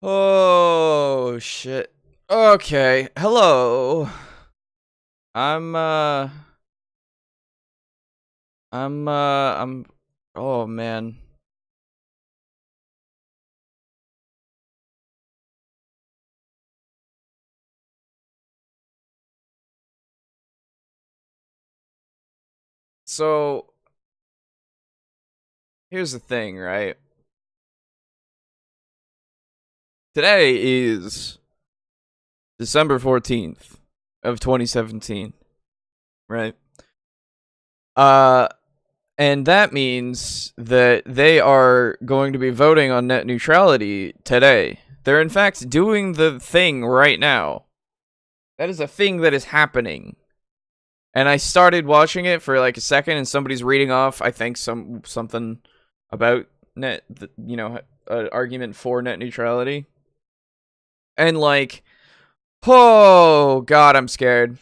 Oh shit. Okay. Hello. I'm uh I'm oh man. So here's the thing, right? Today is December 14th of 2017, right? Uh and that means that they are going to be voting on net neutrality today. They're in fact doing the thing right now. That is a thing that is happening. And I started watching it for like a second, and somebody's reading off, I think, something about an argument for net neutrality. And like, oh god, I'm scared.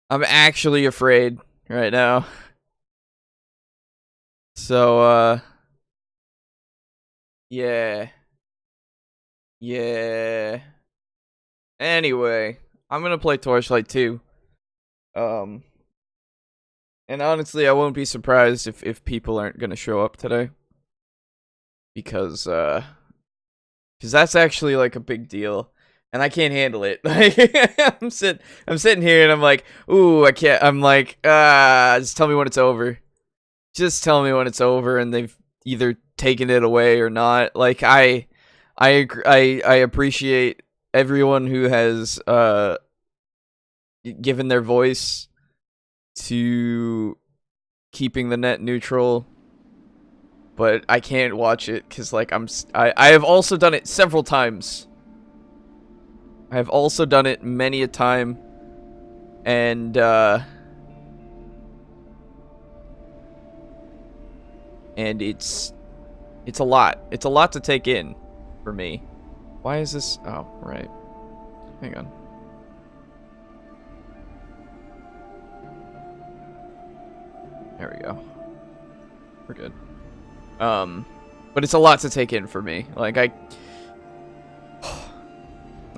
I'm actually afraid right now. So, yeah, yeah. Anyway, I'm gonna play Torchlight 2. Um, and honestly, I won't be surprised if people aren't gonna show up today. Because that's actually like a big deal, and I can't handle it. Like, I'm sitting here and I'm like, ooh, I can't. I'm like, just tell me when it's over. Just tell me when it's over, and they've either taken it away or not. Like, I appreciate everyone who has given their voice to keeping the net neutral. But I can't watch it because, like, I have also done it several times. I have also done it many a time, and it's a lot. It's a lot to take in for me. Why is this? Oh, right. Hang on. There we go. We're good. But it's a lot to take in for me. Like,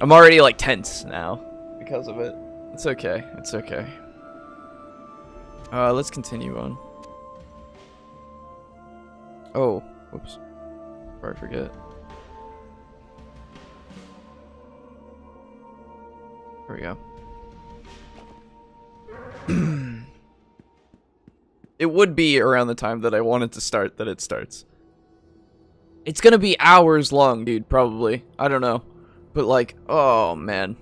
I'm already, like, tense now because of it. It's okay. It's okay. Let's continue on. Oh, whoops. Before I forget. There we go. It would be around the time that I wanted to start that it starts. It's gonna be hours long, dude, probably. I don't know. But, like, oh, man.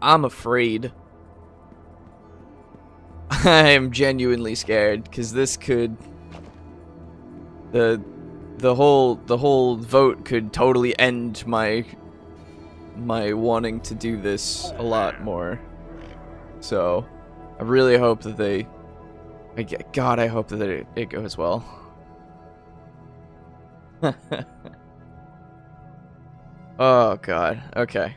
I'm afraid. I am genuinely scared, because this could... The whole vote could totally end my wanting to do this a lot more. So, I really hope that God, I hope that it goes well. Oh, God. Okay.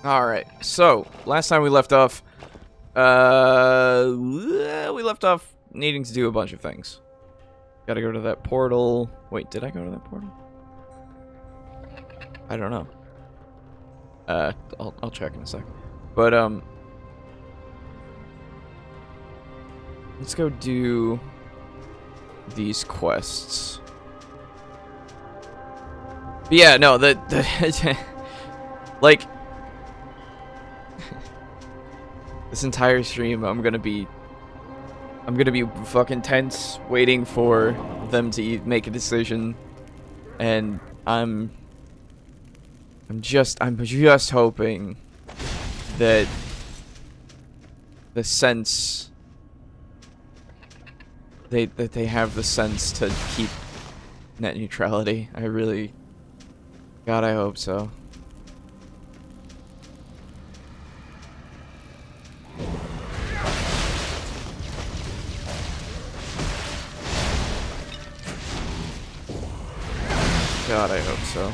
Alright, so, last time we left off, we left off needing to do a bunch of things. Gotta go to that portal. Wait, did I go to that portal? I don't know. I'll check in a sec. But, let's go do these quests. But yeah, no, like, this entire stream, I'm gonna be fucking tense, waiting for them to make a decision, and I'm just hoping that the sense that they have the sense to keep net neutrality. I really, God, I hope so. God, I hope so.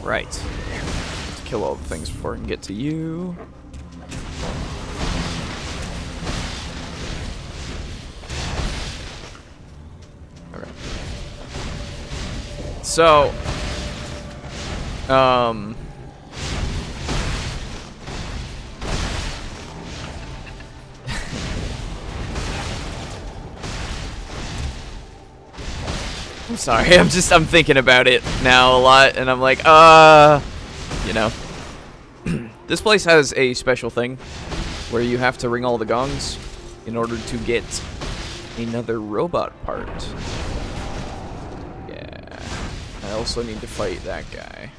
Right. Let's kill all the things before I can get to you. Okay. So, I'm sorry, I'm thinking about it now a lot, and I'm like, you know. This place has a special thing where you have to ring all the gongs in order to get another robot part. Yeah. I also need to fight that guy.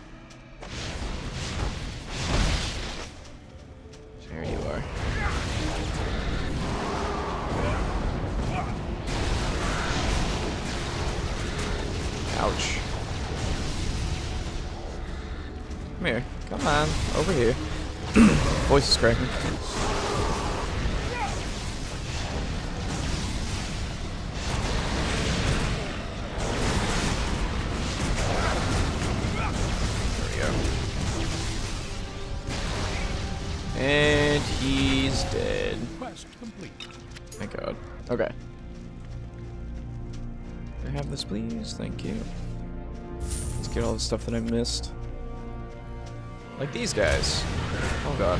There you are. Ouch. Come here. Come on. Over here. Voice is cracking. There we go. And he's dead. Quest complete. Thank God. Okay. Can I have this, please? Thank you. Let's get all the stuff that I missed. Like these guys. Oh God.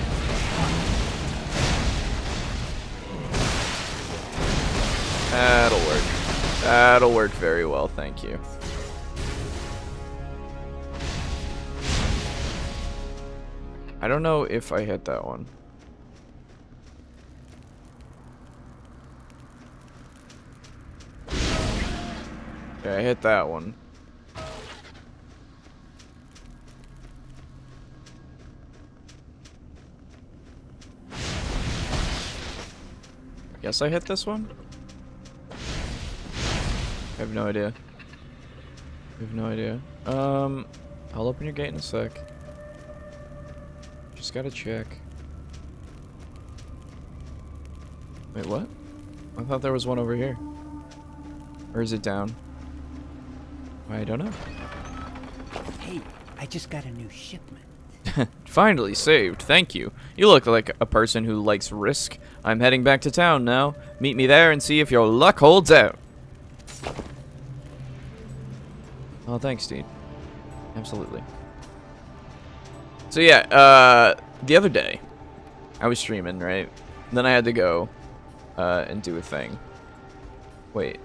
That'll work. That'll work very well, thank you. I don't know if I hit that one. Okay, I hit that one. I guess I hit this one? I have no idea. I have no idea. I'll open your gate in a sec. Just gotta check. Wait, what? I thought there was one over here. Or is it down? I don't know. Hey, I just got a new shipment. Finally saved, thank you. You look like a person who likes risk. I'm heading back to town now. Meet me there and see if your luck holds out. Oh, thanks, dude. Absolutely. So yeah, the other day, I was streaming, right? And then I had to go, and do a thing. Wait.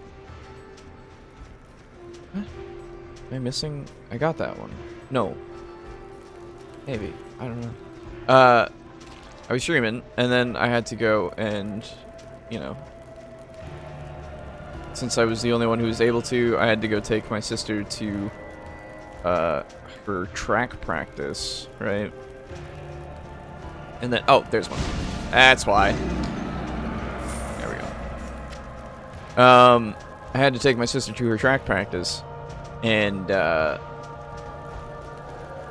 What? Am I missing? I got that one. No. Maybe. I don't know. I was streaming, and then I had to go and, you know, since I was the only one who was able to, I had to go take my sister to, her track practice, right? And then, oh, there's one. That's why. There we go. I had to take my sister to her track practice, and,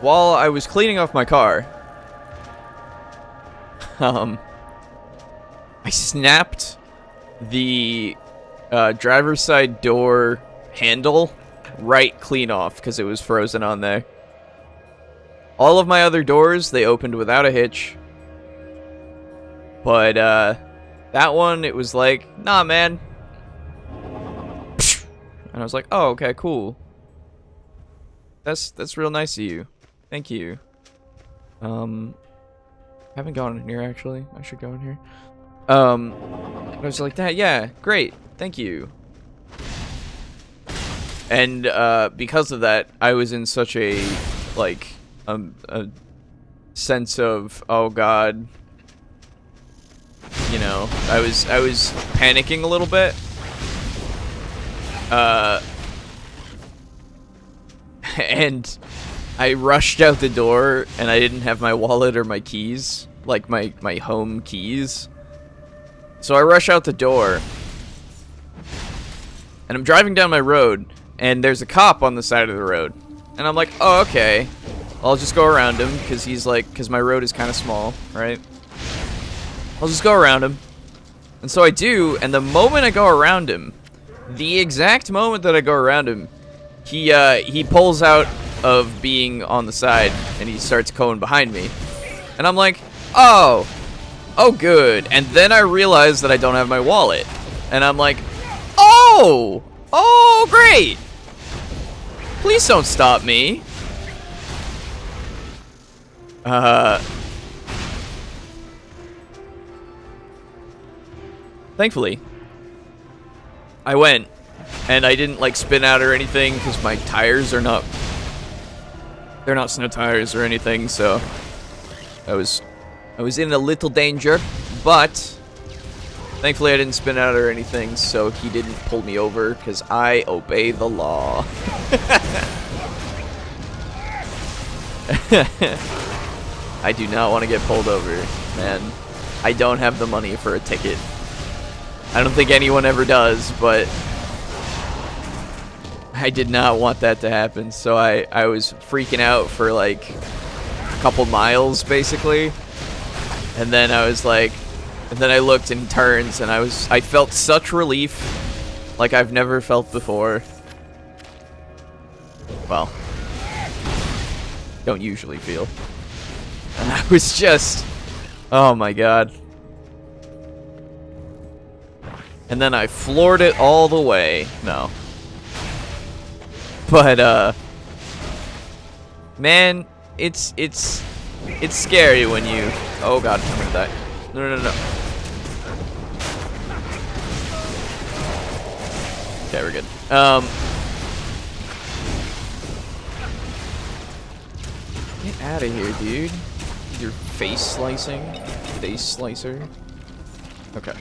while I was cleaning off my car, I snapped the driver's side door handle right clean off because it was frozen on there. All of my other doors, they opened without a hitch. But that one, it was like, nah, man. And I was like, oh, okay, cool. That's real nice of you. Thank you. Haven't gone in here actually. I should go in here. I was like, that, yeah, great, thank you. And because of that, I was in such a like a sense of, oh God, you know, I was panicking a little bit. And I rushed out the door, and I didn't have my wallet or my keys, like my home keys. So I rush out the door, and I'm driving down my road, and there's a cop on the side of the road. And I'm like, oh, okay. I'll just go around him, because my road is kind of small, right? I'll just go around him. And so I do, and the moment I go around him, the exact moment that I go around him, he pulls out of being on the side, and he starts going behind me. And I'm like, oh, good. And then I realize that I don't have my wallet. And I'm like, oh, great. Please don't stop me. Thankfully, I went, and I didn't like spin out or anything because my tires are not, they're not snow tires or anything, so I was in a little danger, but thankfully I didn't spin out or anything, so he didn't pull me over because I obey the law. I do not want to get pulled over, man. I don't have the money for a ticket. I don't think anyone ever does, but I did not want that to happen, so I was freaking out for like a couple miles, basically. And then I was like, and then I looked and he turns, and I felt such relief like I've never felt before. Well, don't usually feel. And I was just, oh my god. And then I floored it all the way. No. But, man, it's scary when you, oh god, I'm gonna die. No. Okay, we're good. Get out of here, dude. Your face slicing. Face slicer. Okay.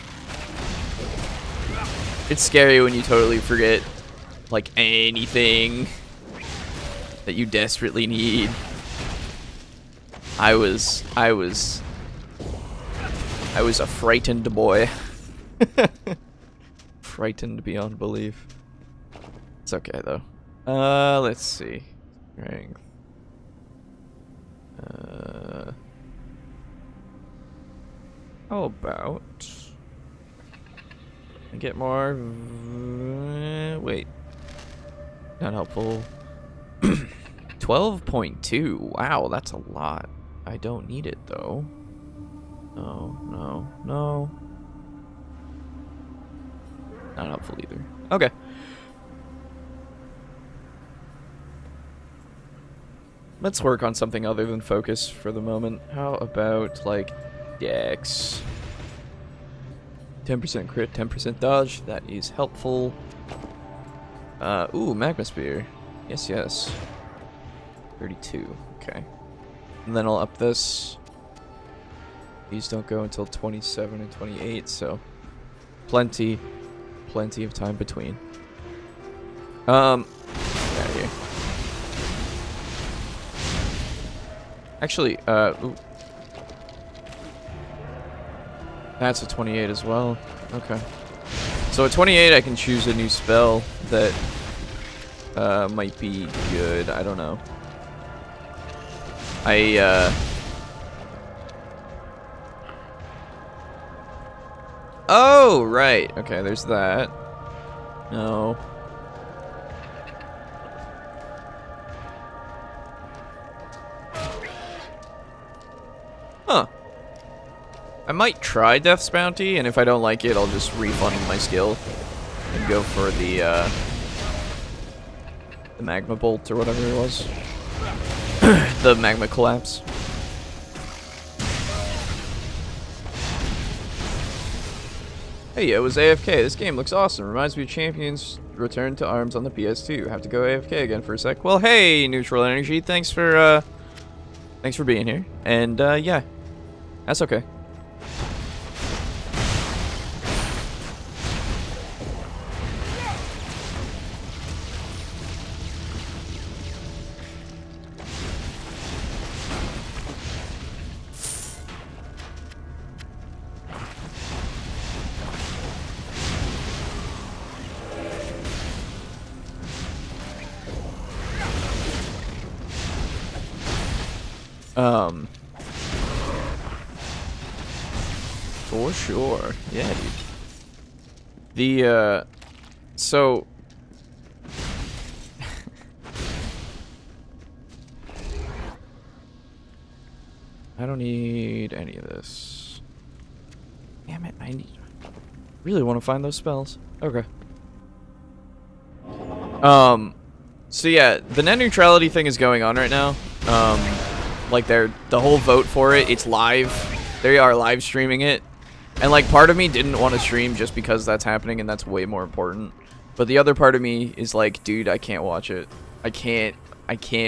It's scary when you totally forget, like, anything that you desperately need. I was a frightened boy. Frightened beyond belief. It's okay though. Let's see. Strength. How about I get more? Wait. Not helpful. 12.2. Wow, that's a lot. I don't need it though. No. Not helpful either. Okay. Let's work on something other than focus for the moment. How about, like, Dex? 10% crit, 10% dodge. That is helpful. Ooh, Magma Spear. Yes. 32. Okay. And then I'll up this. These don't go until 27 and 28, so plenty of time between. Get out of here. Actually, ooh. That's a 28 as well. Okay. So at 28, I can choose a new spell that might be good. I don't know. Oh, right. Okay, there's that. No. Huh. I might try Death's Bounty, and if I don't like it, I'll just refund my skill and go for the Magma Bolt or whatever it was. The Magma Collapse. Hey, it was AFK. This game looks awesome. Reminds me of Champions Return to Arms on the PS2. Have to go AFK again for a sec. Well, hey, Neutral Energy. Thanks for being here. And yeah, that's okay. For sure. Yeah, dude. So I don't need any of this. Damn it, I really want to find those spells. Okay. So yeah, the net neutrality thing is going on right now. Like the whole vote for it, it's live. They are live streaming it. And like part of me didn't want to stream just because that's happening and that's way more important. But the other part of me is like, dude, I can't watch it. I can't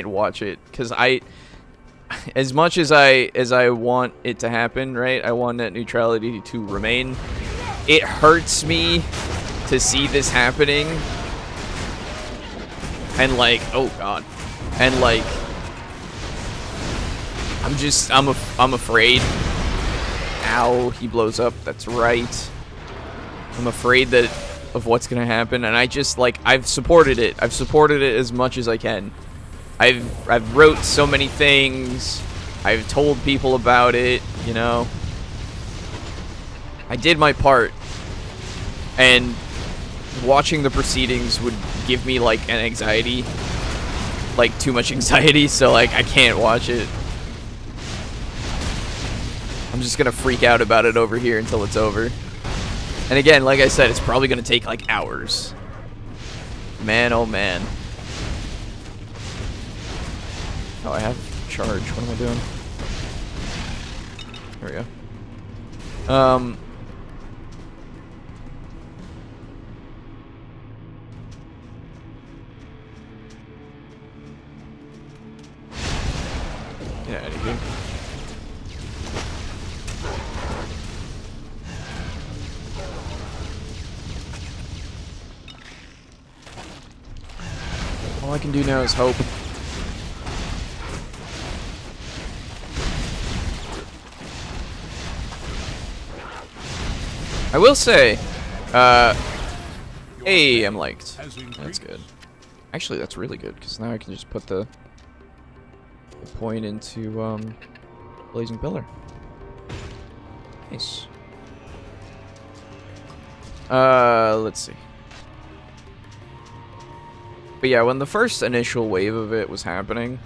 watch it cuz as much as I want it to happen, right? I want net neutrality to remain. It hurts me to see this happening. And like, oh god. And like I'm afraid. Ow, he blows up. That's right. I'm afraid of what's going to happen, and I just like I've supported it. I've supported it as much as I can. I've wrote so many things. I've told people about it, you know. I did my part. And watching the proceedings would give me like an anxiety. Like too much anxiety, so like I can't watch it. I'm just gonna freak out about it over here until it's over. And again, like I said, it's probably gonna take like hours. Man, oh man. Oh, I have charge. What am I doing? There we go. Get out of here. All I can do now is hope. I will say, hey, I'm liked. That's good. Actually, that's really good, because now I can just put the point into, Blazing Pillar. Nice. Let's see. But yeah, when the first initial wave of it was happening,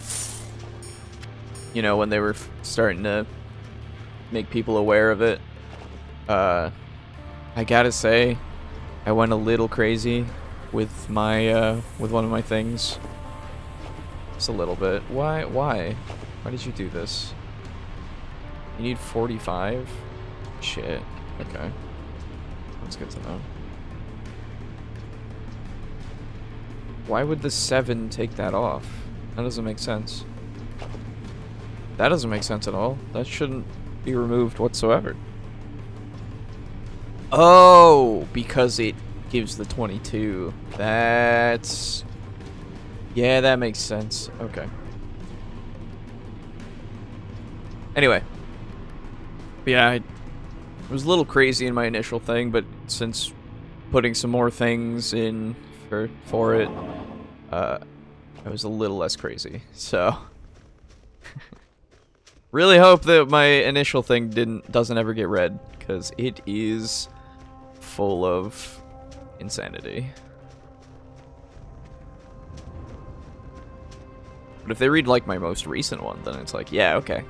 you know, when they were starting to make people aware of it, I gotta say, I went a little crazy with my, with one of my things. Just a little bit. Why? Why did you do this? You need 45? Shit. Okay. That's good to know. Why would the 7 take that off? That doesn't make sense. That doesn't make sense at all. That shouldn't be removed whatsoever. Oh, because it gives the 22. That's... yeah, that makes sense. Okay. Anyway. Yeah, I was a little crazy in my initial thing, but since putting some more things in for it, I was a little less crazy. So... really hope that my initial thing doesn't ever get read, because it is full of insanity. But if they read like my most recent one, then it's like, yeah, okay.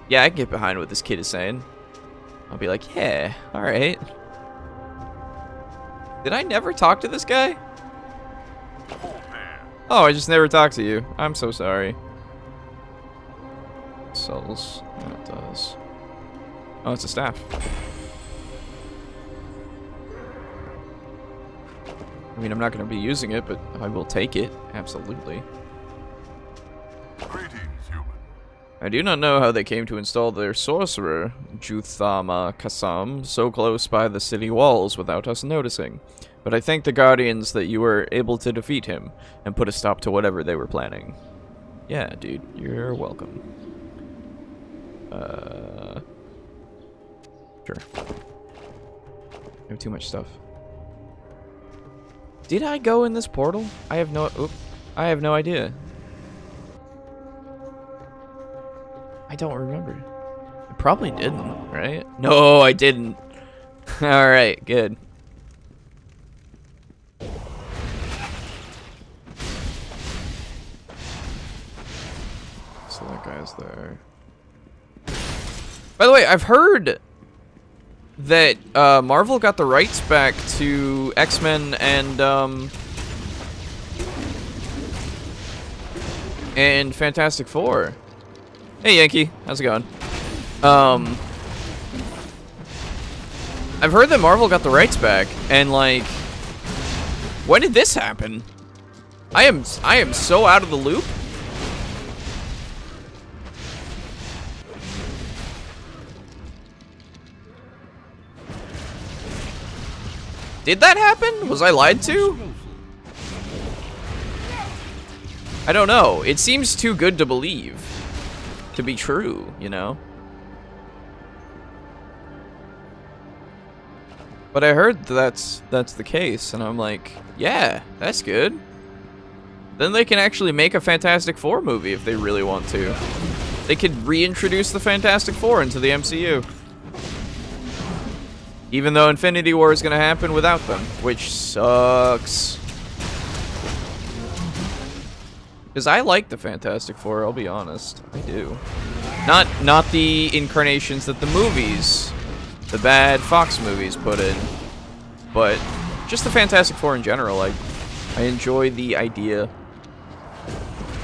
Yeah, I can get behind what this kid is saying. I'll be like, yeah, alright. Did I never talk to this guy? Oh, I just never talked to you. I'm so sorry. Sells. Yeah, it does. Oh, it's a staff. I mean, I'm not going to be using it, but I will take it. Absolutely. Greetings, human. I do not know how they came to install their sorcerer, Juthama Kasam, so close by the city walls without us noticing. But I thank the Guardians that you were able to defeat him and put a stop to whatever they were planning. Yeah, dude, you're welcome. Sure. I have too much stuff. Did I go in this portal? I have no idea. I don't remember. I probably didn't, right? No, I didn't. Alright, good. So that guy's there. By the way, I've heard that Marvel got the rights back to X-Men and Fantastic Four. Hey, Yankee, how's it going? I've heard that Marvel got the rights back, and like, when did this happen? I am so out of the loop. Did that happen? Was I lied to? I don't know. It seems too good to believe to be true, you know? But I heard that's the case, and I'm like, yeah, that's good. Then they can actually make a Fantastic Four movie if they really want to. They could reintroduce the Fantastic Four into the MCU. Even though Infinity War is going to happen without them, which sucks. Because I like the Fantastic Four, I'll be honest. I do. Not the incarnations that the movies, the bad Fox movies put in, but just the Fantastic Four in general. I enjoy the idea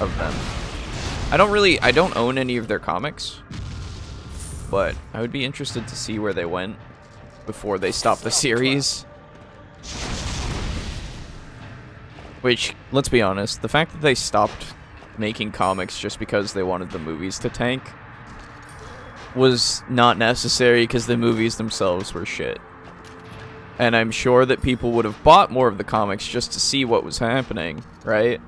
of them. I don't own any of their comics, but I would be interested to see where they went before they stopped the series. Which, let's be honest, the fact that they stopped making comics just because they wanted the movies to tank was not necessary, because the movies themselves were shit. And I'm sure that people would have bought more of the comics just to see what was happening, right?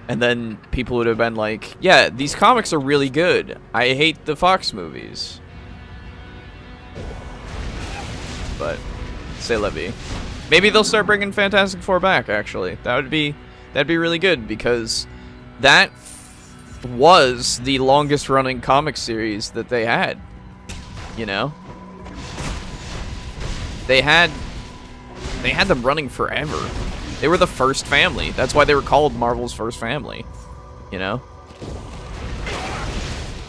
And then people would have been like, yeah, these comics are really good. I hate the Fox movies. But, c'est la vie. Maybe they'll start bringing Fantastic Four back, actually. That'd be really good, because that was the longest running comic series that they had. You know? They had them running forever. They were the first family. That's why they were called Marvel's first family. You know?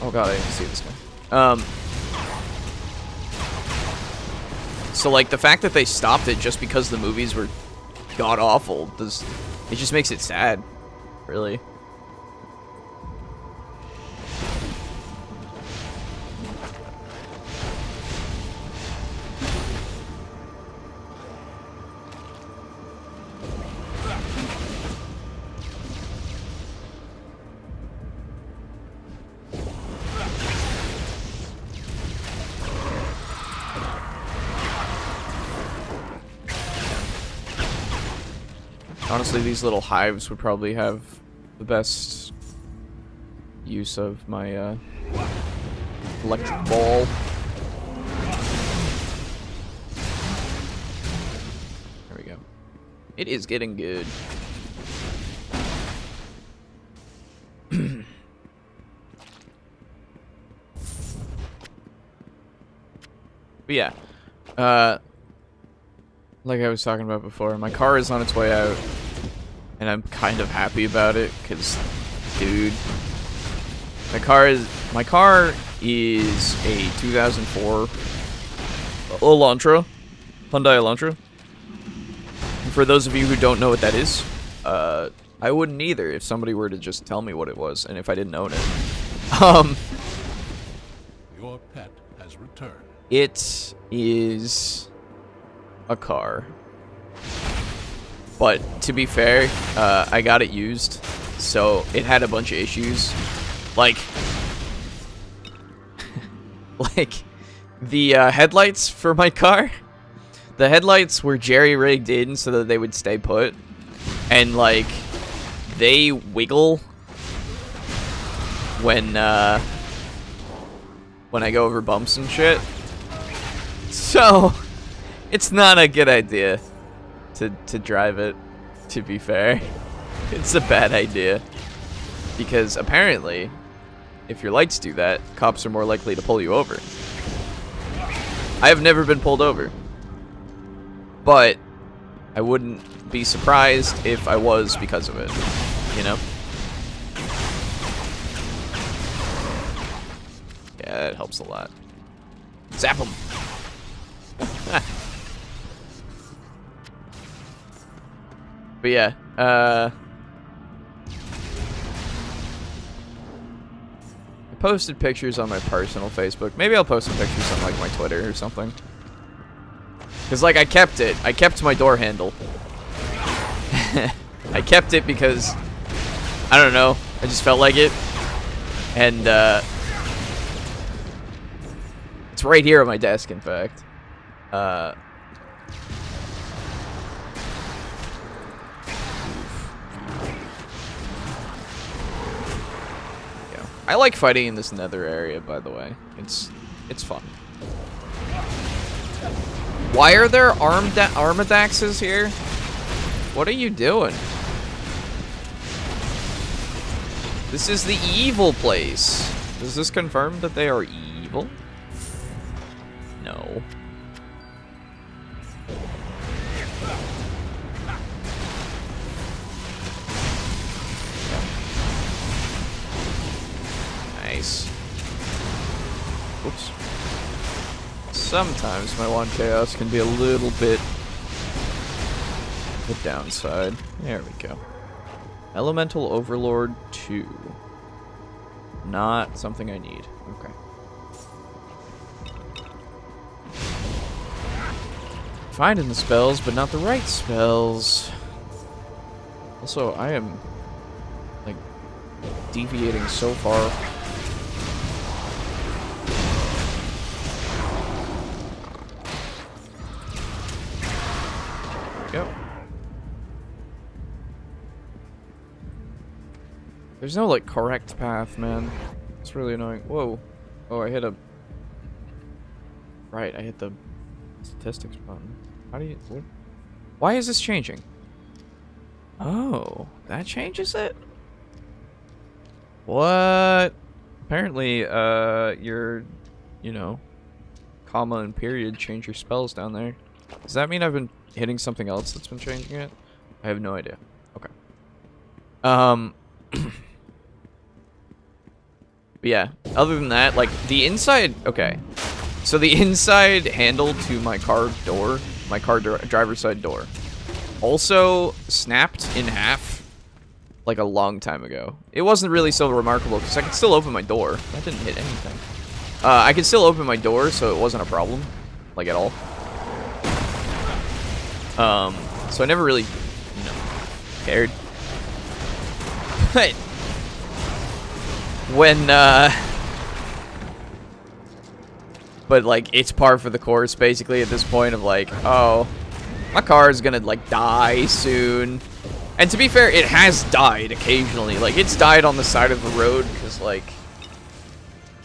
Oh god, I didn't see this guy. So like the fact that they stopped it just because the movies were god awful, it just makes it sad, really. Honestly, these little hives would probably have the best use of my electric ball. There we go. It is getting good. But yeah, like I was talking about before, my car is on its way out, and I'm kind of happy about it, because, dude, my car is a 2004 Elantra, Hyundai Elantra. And for those of you who don't know what that is, I wouldn't either if somebody were to just tell me what it was, and if I didn't own it. Your pet has returned. It is a car. But to be fair, I got it used, so it had a bunch of issues. Like the headlights for my car, the headlights were jerry-rigged in so that they would stay put, and like they wiggle when I go over bumps and shit. So it's not a good idea to drive it, to be fair. It's a bad idea. Because apparently, if your lights do that, cops are more likely to pull you over. I have never been pulled over. But I wouldn't be surprised if I was because of it. You know? Yeah, that helps a lot. Zap him. But yeah, I posted pictures on my personal Facebook. Maybe I'll post some pictures on like my Twitter or something. Cause like I kept it. I kept my door handle. I kept it because I don't know. I just felt like it, and it's right here on my desk. In fact, I like fighting in this nether area, by the way. It's fun. Why are there armadaxes here? What are you doing? This is the evil place. Does this confirm that they are evil? No. Nice. Oops. Sometimes my wand chaos can be a little bit the downside. There we go. Elemental Overlord 2. Not something I need. Okay. Finding the spells, but not the right spells. Also, I am like deviating so far. There we go. There's no, like, correct path, man. It's really annoying. Whoa. Oh, I hit a... Right, I hit the statistics button. How do you... What? Why is this changing? Oh, that changes it? What? Apparently, your, you know, comma and period change your spells down there. Does that mean I've been hitting something else that's been changing it? I have no idea. Okay. But yeah, other than that, like, the inside... Okay. So the inside handle to my car door, my car driver's side door, also snapped in half, like, a long time ago. It wasn't really so remarkable, because I could still open my door. That didn't hit anything. I could still open my door, so it wasn't a problem, like, at all. So I never really, you know, cared. But when, but, like, it's par for the course, basically, at this point of, like, oh, my car is gonna, like, die soon. And to be fair, it has died occasionally. Like, it's died on the side of the road because, like,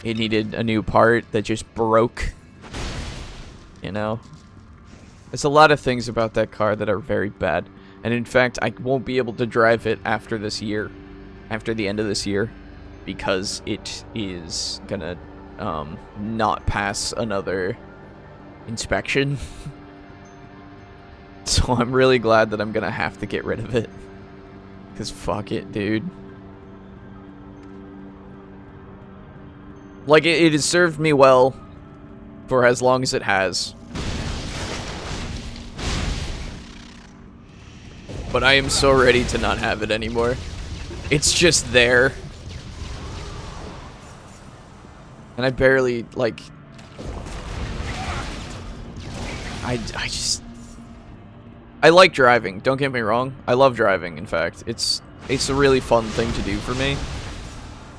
it needed a new part that just broke. You know? There's a lot of things about that car that are very bad. And in fact, I won't be able to drive it after this year. After the end of this year. Because it is gonna, not pass another inspection. So I'm really glad that I'm gonna have to get rid of it. Because fuck it, dude. Like, it has served me well for as long as it has. But I am so ready to not have it anymore. It's just there. And I barely, like... I just... I like driving, don't get me wrong. I love driving, in fact. It's a really fun thing to do for me.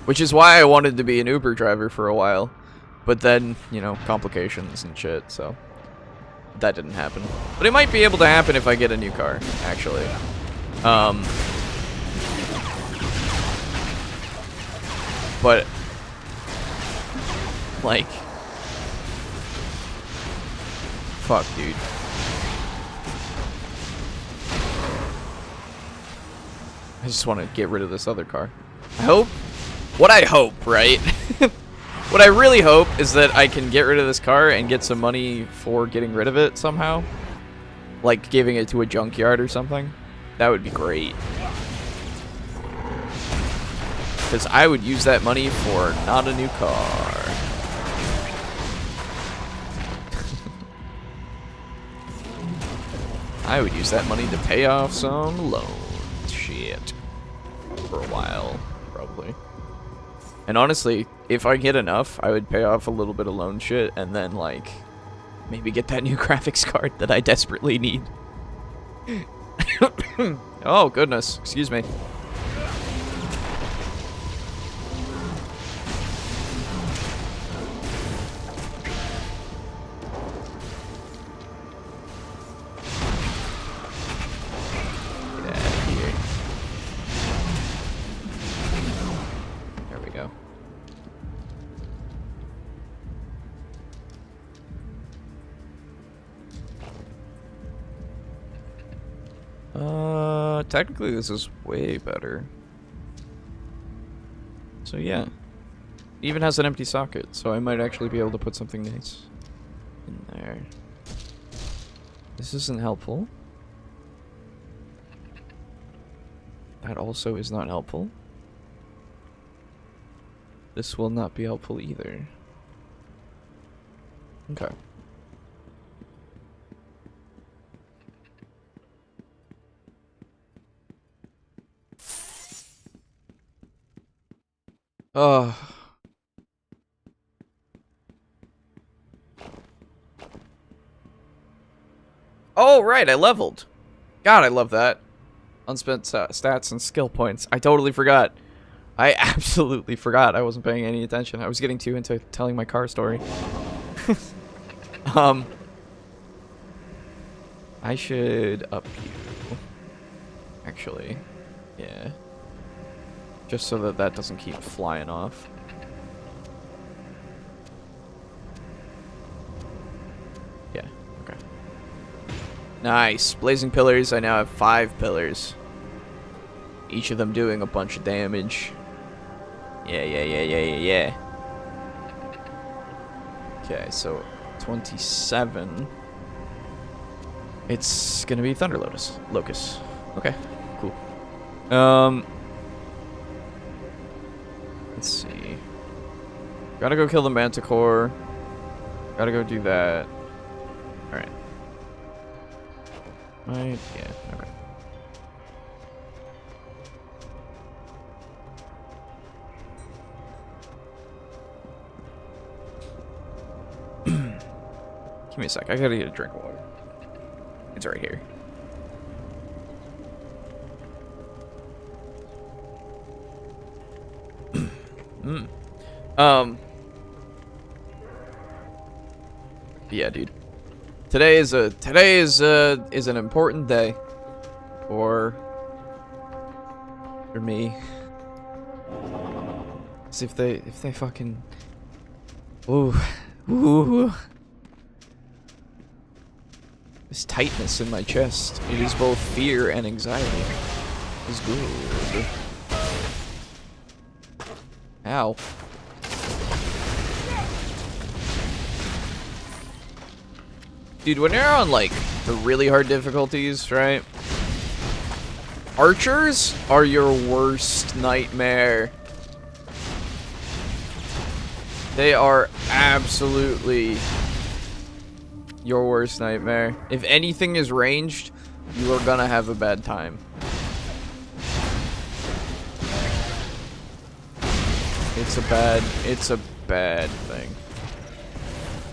Which is why I wanted to be an Uber driver for a while. But then, you know, complications and shit, so... That didn't happen. But it might be able to happen if I get a new car, actually. But... Like... Fuck, dude. I just want to get rid of this other car. I hope... What I hope, right? What I really hope is that I can get rid of this car and get some money for getting rid of it somehow. Like giving it to a junkyard or something. That would be great. Because I would use that money for not a new car. I would use that money to pay off some loan shit for a while, probably. And honestly, if I get enough, I would pay off a little bit of loan shit and then, like, maybe get that new graphics card that I desperately need. Oh, goodness. Excuse me. Technically this is way better. So yeah. It even has an empty socket, so I might actually be able to put something nice in there. This isn't helpful. That also is not helpful. This will not be helpful either. Okay. Oh. Oh, right, I leveled. God, I love that. Unspent stats and skill points. I totally forgot. I absolutely forgot. I wasn't paying any attention. I was getting too into telling my car story. I should up you. Actually, yeah. Just so that that doesn't keep flying off. Yeah, okay. Nice. Blazing pillars. I now have 5 pillars. Each of them doing a bunch of damage. Yeah. Okay, so 27. It's gonna be Thunder Locust. Okay, cool. Let's see. Gotta go kill the Manticore. Gotta go do that. Alright. Right, yeah, okay. Give me a sec. I gotta get a drink of water. It's right here. Yeah, dude. Today is an important day for me. See if they fucking ooh. This tightness in my chest. It is both fear and anxiety. It's good. Ow. Dude, when you're on, like, the really hard difficulties, right? Archers are your worst nightmare. They are absolutely your worst nightmare. If anything is ranged, you are gonna have a bad time. It's a bad thing.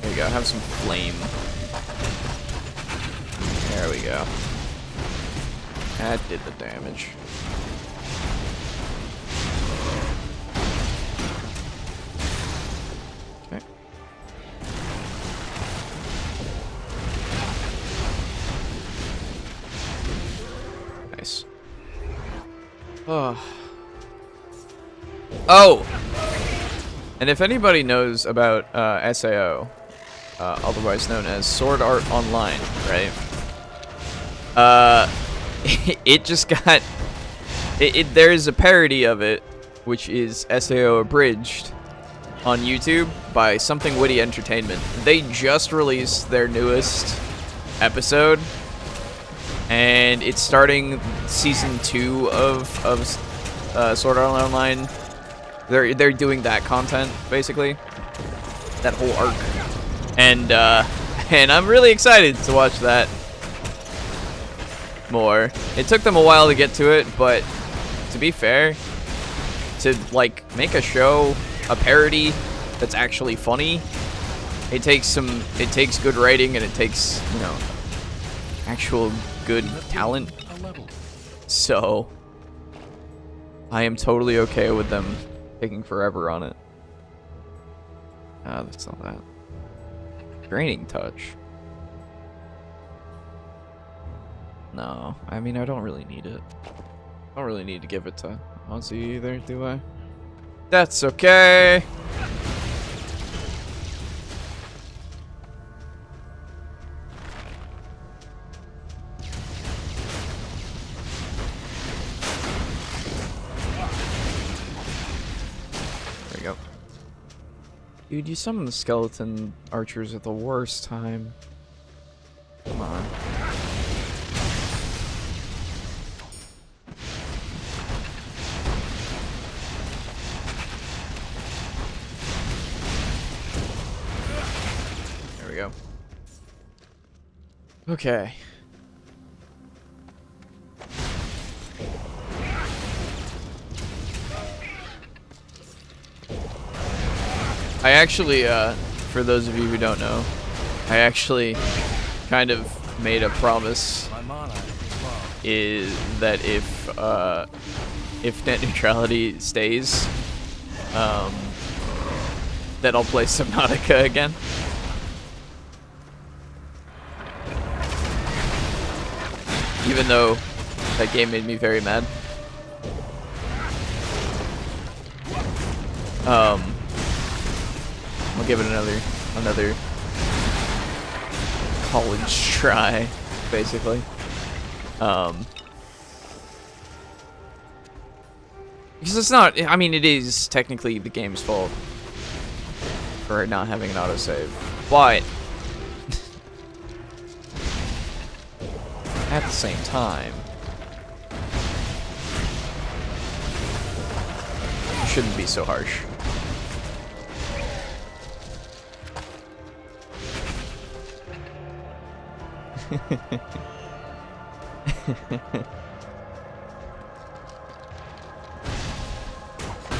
There you go, have some flame. There we go. That did the damage. Okay. Nice. Oh! And if anybody knows about SAO, otherwise known as Sword Art Online, right? It just got... There's a parody of it, which is SAO Abridged, on YouTube by Something Witty Entertainment. They just released their newest episode, and it's starting season 2 of Sword Art Online. They're doing that content, basically. That whole arc. And I'm really excited to watch that. more. It took them a while to get to it, but to be fair, to like make a show, a parody that's actually funny, it takes good writing and it takes, you know, actual good talent. So I am totally okay with them taking forever on it. That's not that. Draining touch. No, I mean, I don't really need it. I don't really need to give it to Ozzy either, do I? That's okay. There we go. Dude, you summon the skeleton archers at the worst time. Come on. There we go. Okay. I actually, for those of you who don't know, I actually kind of made a promise is that if net neutrality stays, that I'll play Subnautica again. Even though that game made me very mad. I'll give it another college try, basically. Because it's not, I mean, it is technically the game's fault for not having an autosave, but at the same time, you shouldn't be so harsh.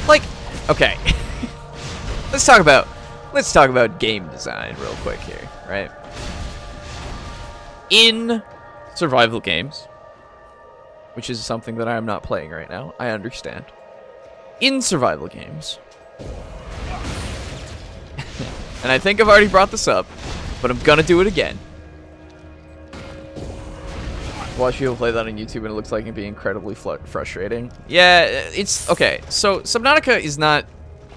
Like, okay. let's talk about game design real quick here, right? In survival games, which is something that I am not playing right now, I understand. In survival games, and I think I've already brought this up, but I'm gonna do it again. Watch people play that on YouTube and it looks like it'd be incredibly frustrating. Yeah, it's okay. So Subnautica is not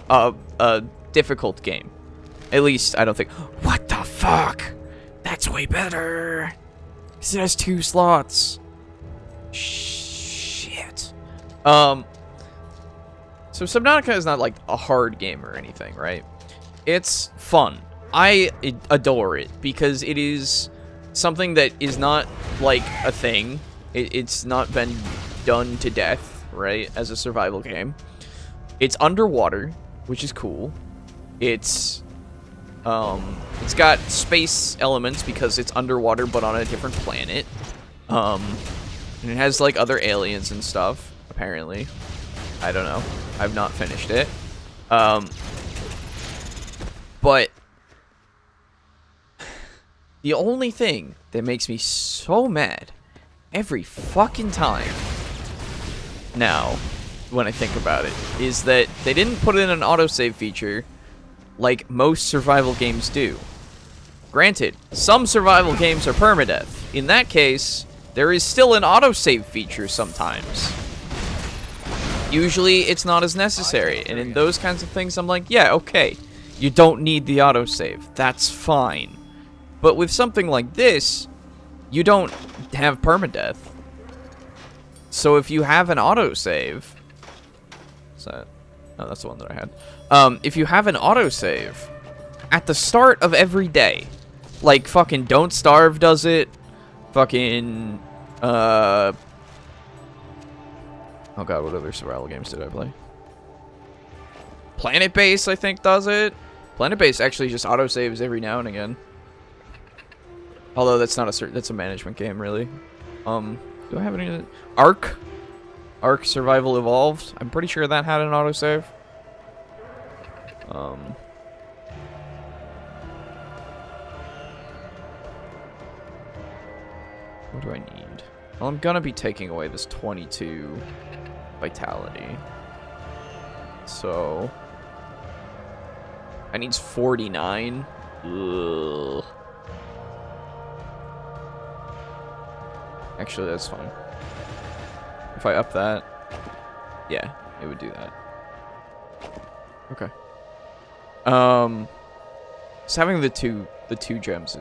a difficult game. At least I don't think. What the fuck? That's way better. Because it has 2 slots. Shit. So Subnautica is not like a hard game or anything, right? It's fun. I adore it because it is something that is not like a thing. It's not been done to death, right, as a survival game. It's underwater, which is cool. It's got space elements because it's underwater but on a different planet. And it has like other aliens and stuff, apparently. I don't know. I've not finished it. But the only thing that makes me so mad every fucking time now, when I think about it, is that they didn't put in an autosave feature like most survival games do. Granted, some survival games are permadeath. In that case, there is still an autosave feature sometimes. Usually, it's not as necessary, and in those kinds of things, I'm like, yeah, okay, you don't need the autosave. That's fine. But with something like this, you don't have permadeath. So if you have an autosave... No, that's the one that I had. If you have an autosave at the start of every day, like fucking Don't Starve does it, fucking... Oh god, what other survival games did I play? Planet Base, I think, does it. Planet Base actually just autosaves every now and again. Although that's not that's a management game, really. Do I have any? Ark Survival Evolved. I'm pretty sure that had an autosave. What do I need? Well, I'm gonna be taking away this 22 vitality. So I need 49. Ugh. Actually, that's fine. If I up that, yeah, it would do that. Okay. So having the two gems,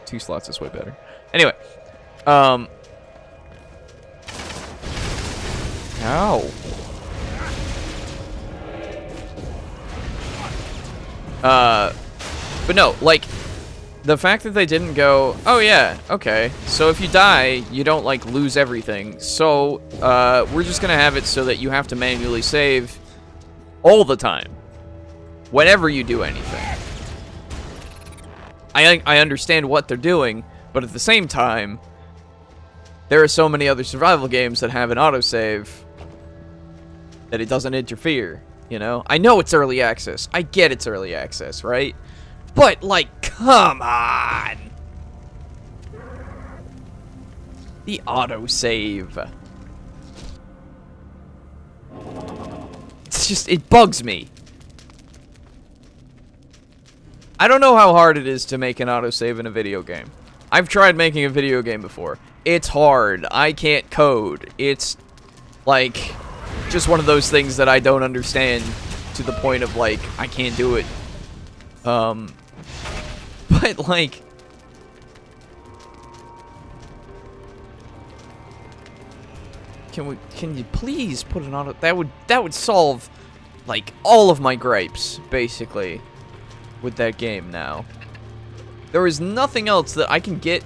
two slots is way better. Anyway, ow. But no, like, the fact that they didn't go, oh yeah, okay, so if you die, you don't, like, lose everything. So, we're just gonna have it so that you have to manually save all the time. Whenever you do anything. I understand what they're doing, but at the same time, there are so many other survival games that have an autosave that it doesn't interfere, you know? I know it's early access. I get it's early access, right? But, like, come on! The autosave. It's just, it bugs me. I don't know how hard it is to make an autosave in a video game. I've tried making a video game before. It's hard. I can't code. It's, like, just one of those things that I don't understand to the point of, like, I can't do it. But, like, can you please put an auto? That would solve, like, all of my gripes, basically, with that game now. There is nothing else that I can get.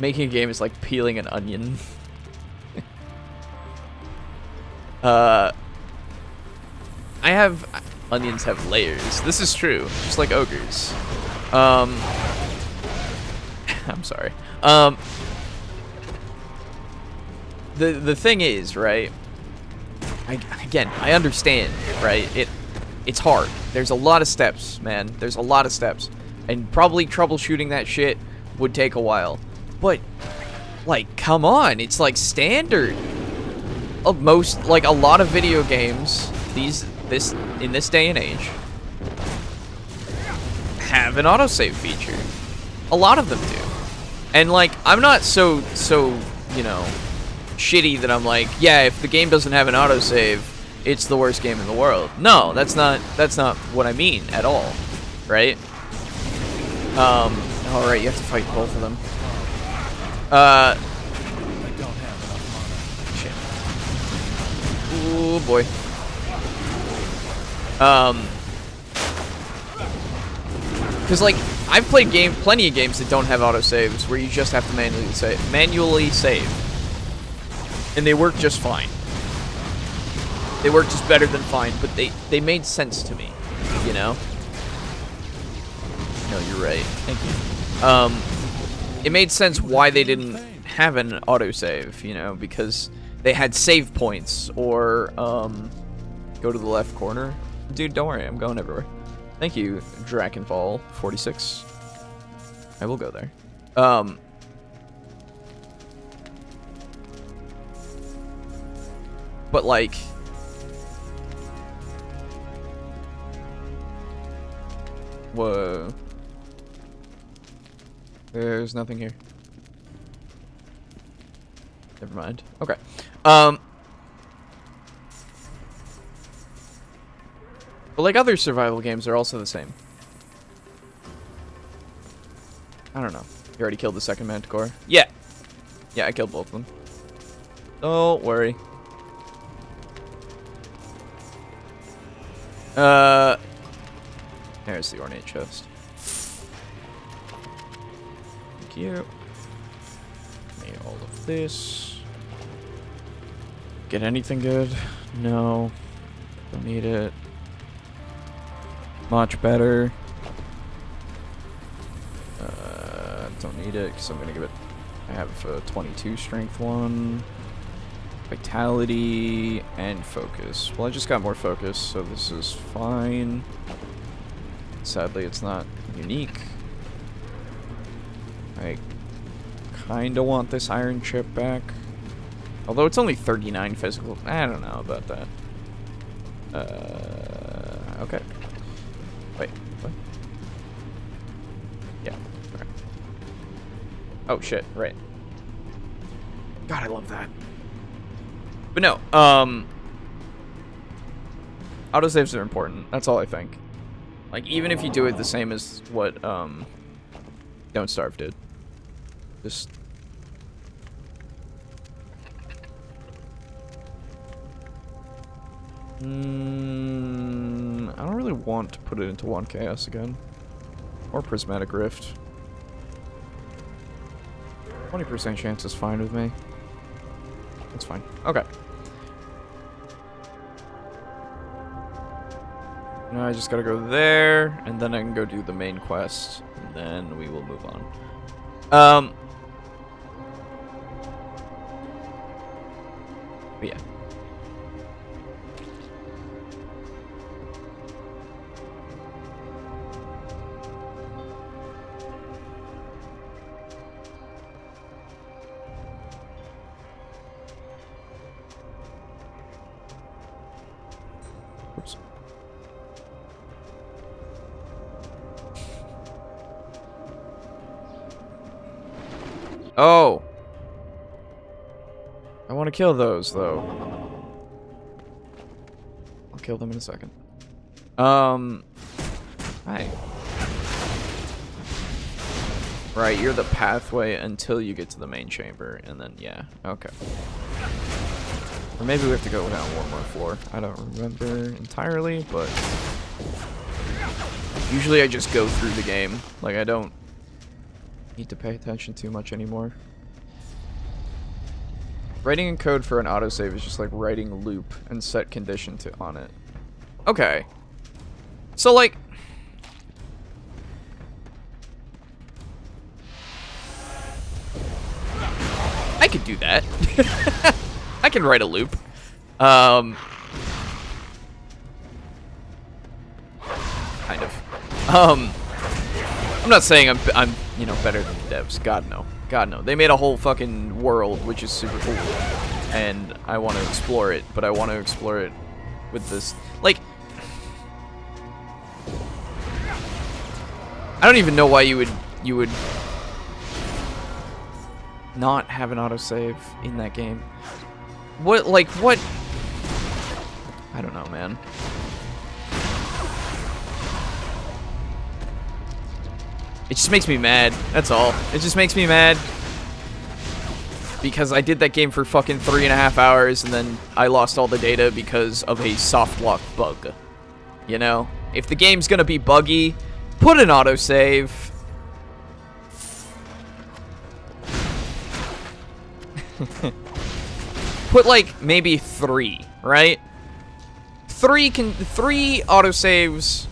Making a game is like peeling an onion. Onions have layers. This is true, just like ogres. I'm sorry. The thing is, right? Again, I understand, right? It's hard. There's a lot of steps, man. There's a lot of steps. And probably troubleshooting that shit would take a while. But, like, come on. It's, like, standard. Of most, like, a lot of video games, in this day and age, have an autosave feature. A lot of them do. And, like, I'm not so, you know, shitty that I'm like, yeah, if the game doesn't have an autosave, it's the worst game in the world. No, that's not what I mean at all, right? All right, you have to fight both of them. Shit. Ooh boy. Because like I've played plenty of games that don't have autosaves where you just have to manually save, and they work just fine. They work just better than fine, but they made sense to me, you know? No, you're right. Thank you. It made sense why they didn't have an autosave, you know, because they had save points, or, go to the left corner. Dude, don't worry, I'm going everywhere. Thank you, Drakenfall 46. I will go there. But like, whoa. There's nothing here. Never mind. Okay. But like other survival games are also the same. I don't know. You already killed the second Manticore? Yeah. Yeah, I killed both of them. Don't worry. There's the ornate chest. Thank you. Give me all of this. Get anything good? No. Don't need it. Much better. Don't need it because I'm gonna give it I have a 22 strength one, vitality, and focus. Well, I just got more focus, so this is fine. Sadly, it's not unique. I kinda want this iron chip back. Although it's only 39 physical. I don't know about that. Okay. Wait, what? Yeah, okay. Oh shit, right. God, I love that. But no, autosaves are important. That's all I think. Like, even if you do it the same as what, Don't Starve did. Just... I don't really want to put it into 1 Chaos again. Or Prismatic Rift. 20% chance is fine with me. That's fine. Okay. Now I just gotta go there, and then I can go do the main quest, and then we will move on. But yeah. Oops. Oh. I want to kill those, though. I'll kill them in a second. Hi. Right, you're the pathway until you get to the main chamber, and then, yeah, okay. Or maybe we have to go down one more floor. I don't remember entirely, but... usually I just go through the game. Like, I don't need to pay attention too much anymore. Writing in code for an autosave is just like writing loop and set condition to on it. Okay. So, like... I could do that. I can write a loop. Kind of. I'm not saying I'm you know, better than the devs. God no. God no. They made a whole fucking world, which is super cool. And I want to explore it, but I want to explore it with this, like, I don't even know why you would not have an autosave in that game. What, like, what? I don't know, man. It just makes me mad. That's all. It just makes me mad. Because I did that game for fucking 3.5 hours and then I lost all the data because of a soft lock bug. You know? If the game's gonna be buggy, put an autosave. Put like maybe 3, right? 3 autosaves.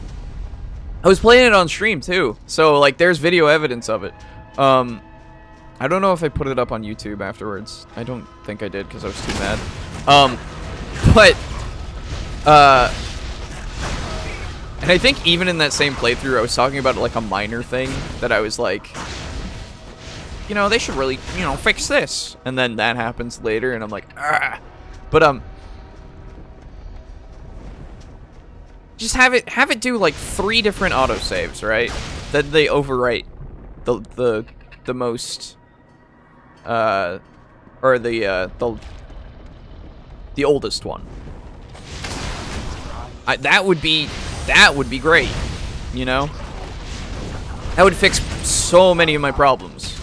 I was playing it on stream too, so like there's video evidence of it. I don't know if I put it up on YouTube afterwards. I don't think I did because I was too mad. And I think even in that same playthrough, I was talking about like a minor thing that I was like, you know, they should really, you know, fix this. And then that happens later, and I'm like, ah. But just have it do like 3 different autosaves, right? Then they overwrite the most or the oldest one. That would be great, you know? That would fix so many of my problems.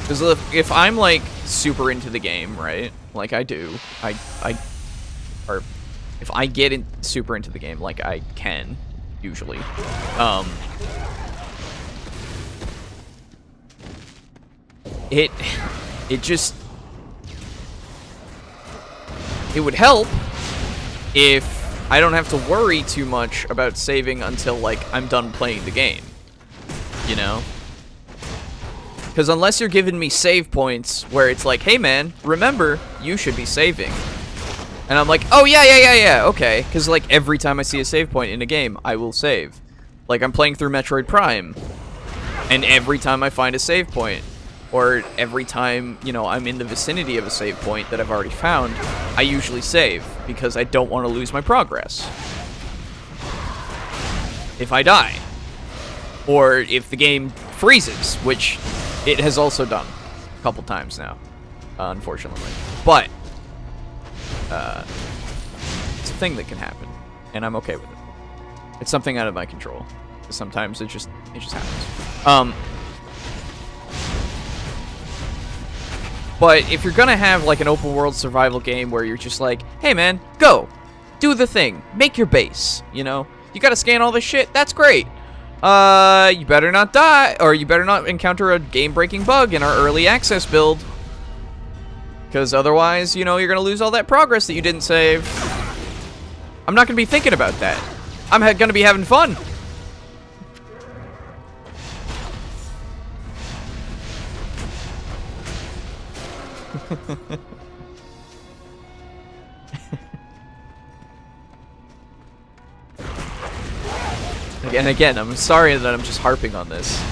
Because if I'm like super into the game, right? Like I do, or if I get super into the game, like I can usually, it would help if I don't have to worry too much about saving until, like, I'm done playing the game. You know? Because unless you're giving me save points where it's like, hey man, remember, you should be saving. And I'm like, oh yeah, okay. Because, like, every time I see a save point in a game, I will save. Like, I'm playing through Metroid Prime, and every time I find a save point, or every time, you know, I'm in the vicinity of a save point that I've already found, I usually save, because I don't want to lose my progress. If I die. Or if the game freezes, which it has also done a couple times now, unfortunately. But, it's a thing that can happen, and I'm okay with it. It's something out of my control. Sometimes it just happens. But if you're gonna have, like, an open world survival game where you're just like, hey man, go, do the thing, make your base, you know? You gotta scan all this shit, that's great. You better not die, or you better not encounter a game-breaking bug in our early access build. Because otherwise, you know, you're gonna lose all that progress that you didn't save. I'm not gonna be thinking about that. I'm gonna be having fun. Again, I'm sorry that I'm just harping on this.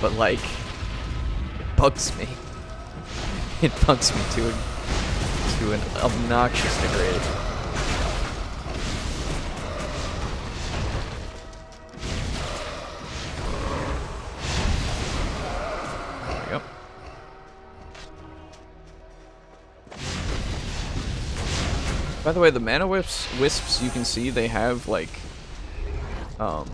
But, like, it bugs me. It bugs me to an obnoxious degree. There we go. By the way, the mana wisps, you can see they have, like, no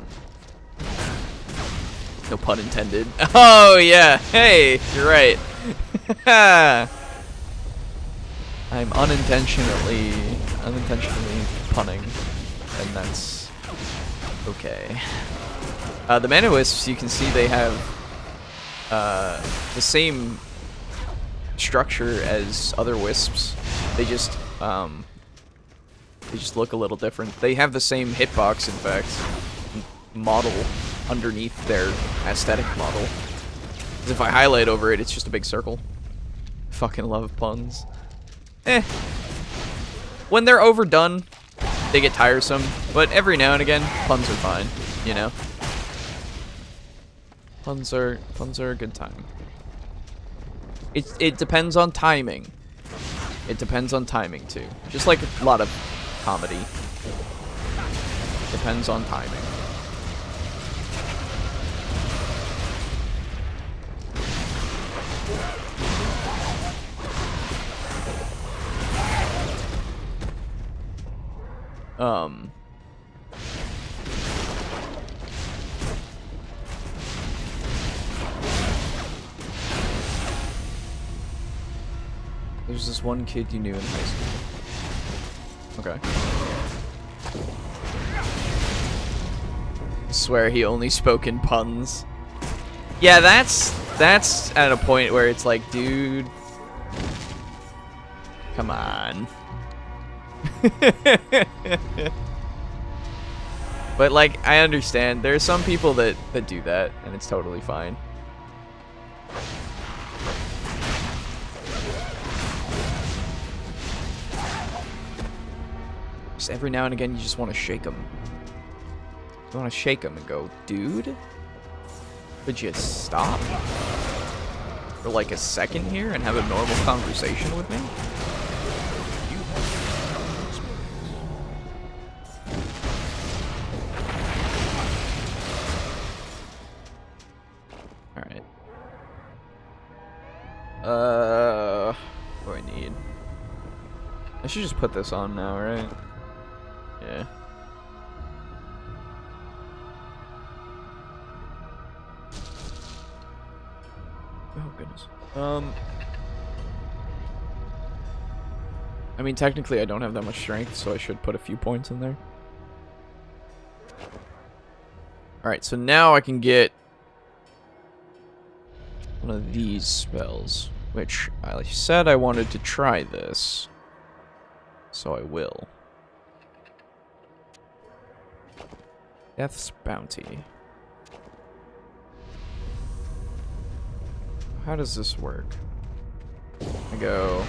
pun intended. Oh yeah, hey, you're right. I'm unintentionally punning, and that's okay. The mana wisps, you can see they have the same structure as other wisps. They just look a little different. They have the same hitbox, in fact, model underneath their aesthetic model. 'Cause if I highlight over it, it's just a big circle. Fucking love puns. When they're overdone, they get tiresome, but every now and again, puns are fine, you know? Puns are a good time. It depends on timing. It depends on timing, too. Just like a lot of comedy. Depends on timing. There's this one kid you knew in high school. Okay. I swear he only spoke in puns. Yeah, that's at a point where it's like, dude, come on. But, like, I understand. There are some people that do that, and it's totally fine. Just every now and again, you just want to shake them. You want to shake them and go, dude, could you stop for like a second here and have a normal conversation with me? Alright. What do I need? I should just put this on now, right? Yeah. Oh goodness. I mean, technically I don't have that much strength, so I should put a few points in there. Alright, so now I can get one of these spells. Which I said I wanted to try this. So I will. Death's Bounty. How does this work? I go...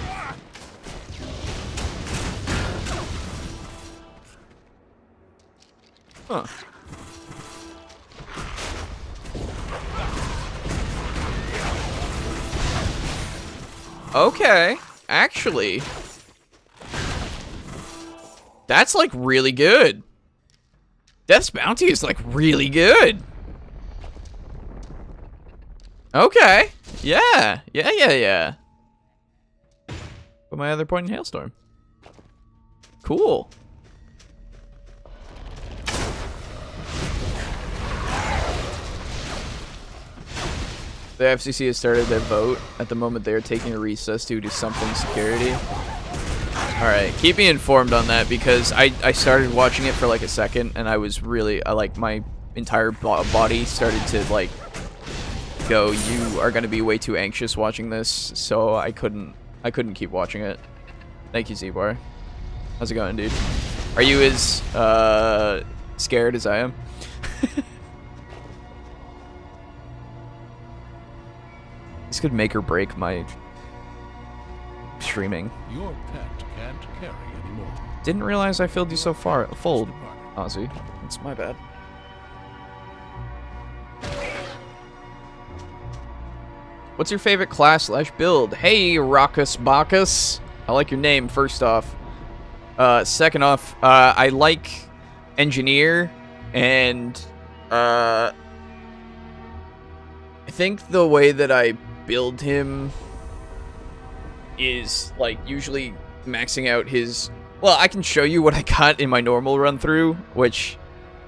Huh. Okay. Actually... That's, like, really good. Death's Bounty is, like, really good. Okay. Yeah. Yeah. Put my other point in Hailstorm. Cool. The FCC has started their vote. At the moment, they are taking a recess due to something security. Alright, keep me informed on that, because I started watching it for like a second, and I was really, like, my entire body started to, like, go, you are going to be way too anxious watching this, so I couldn't keep watching it. Thank you, Z-Bar. How's it going, dude? Are you as, scared as I am? This could make or break my streaming. Your pet can't carry anymore. Didn't realize I filled you so far. Fold, Ozzy. It's my bad. What's your favorite class / build? Hey, Raucous Bacchus. I like your name, first off. Second off, I like Engineer, and I think the way that I build him is, like, usually maxing out his... Well, I can show you what I got in my normal run-through, which,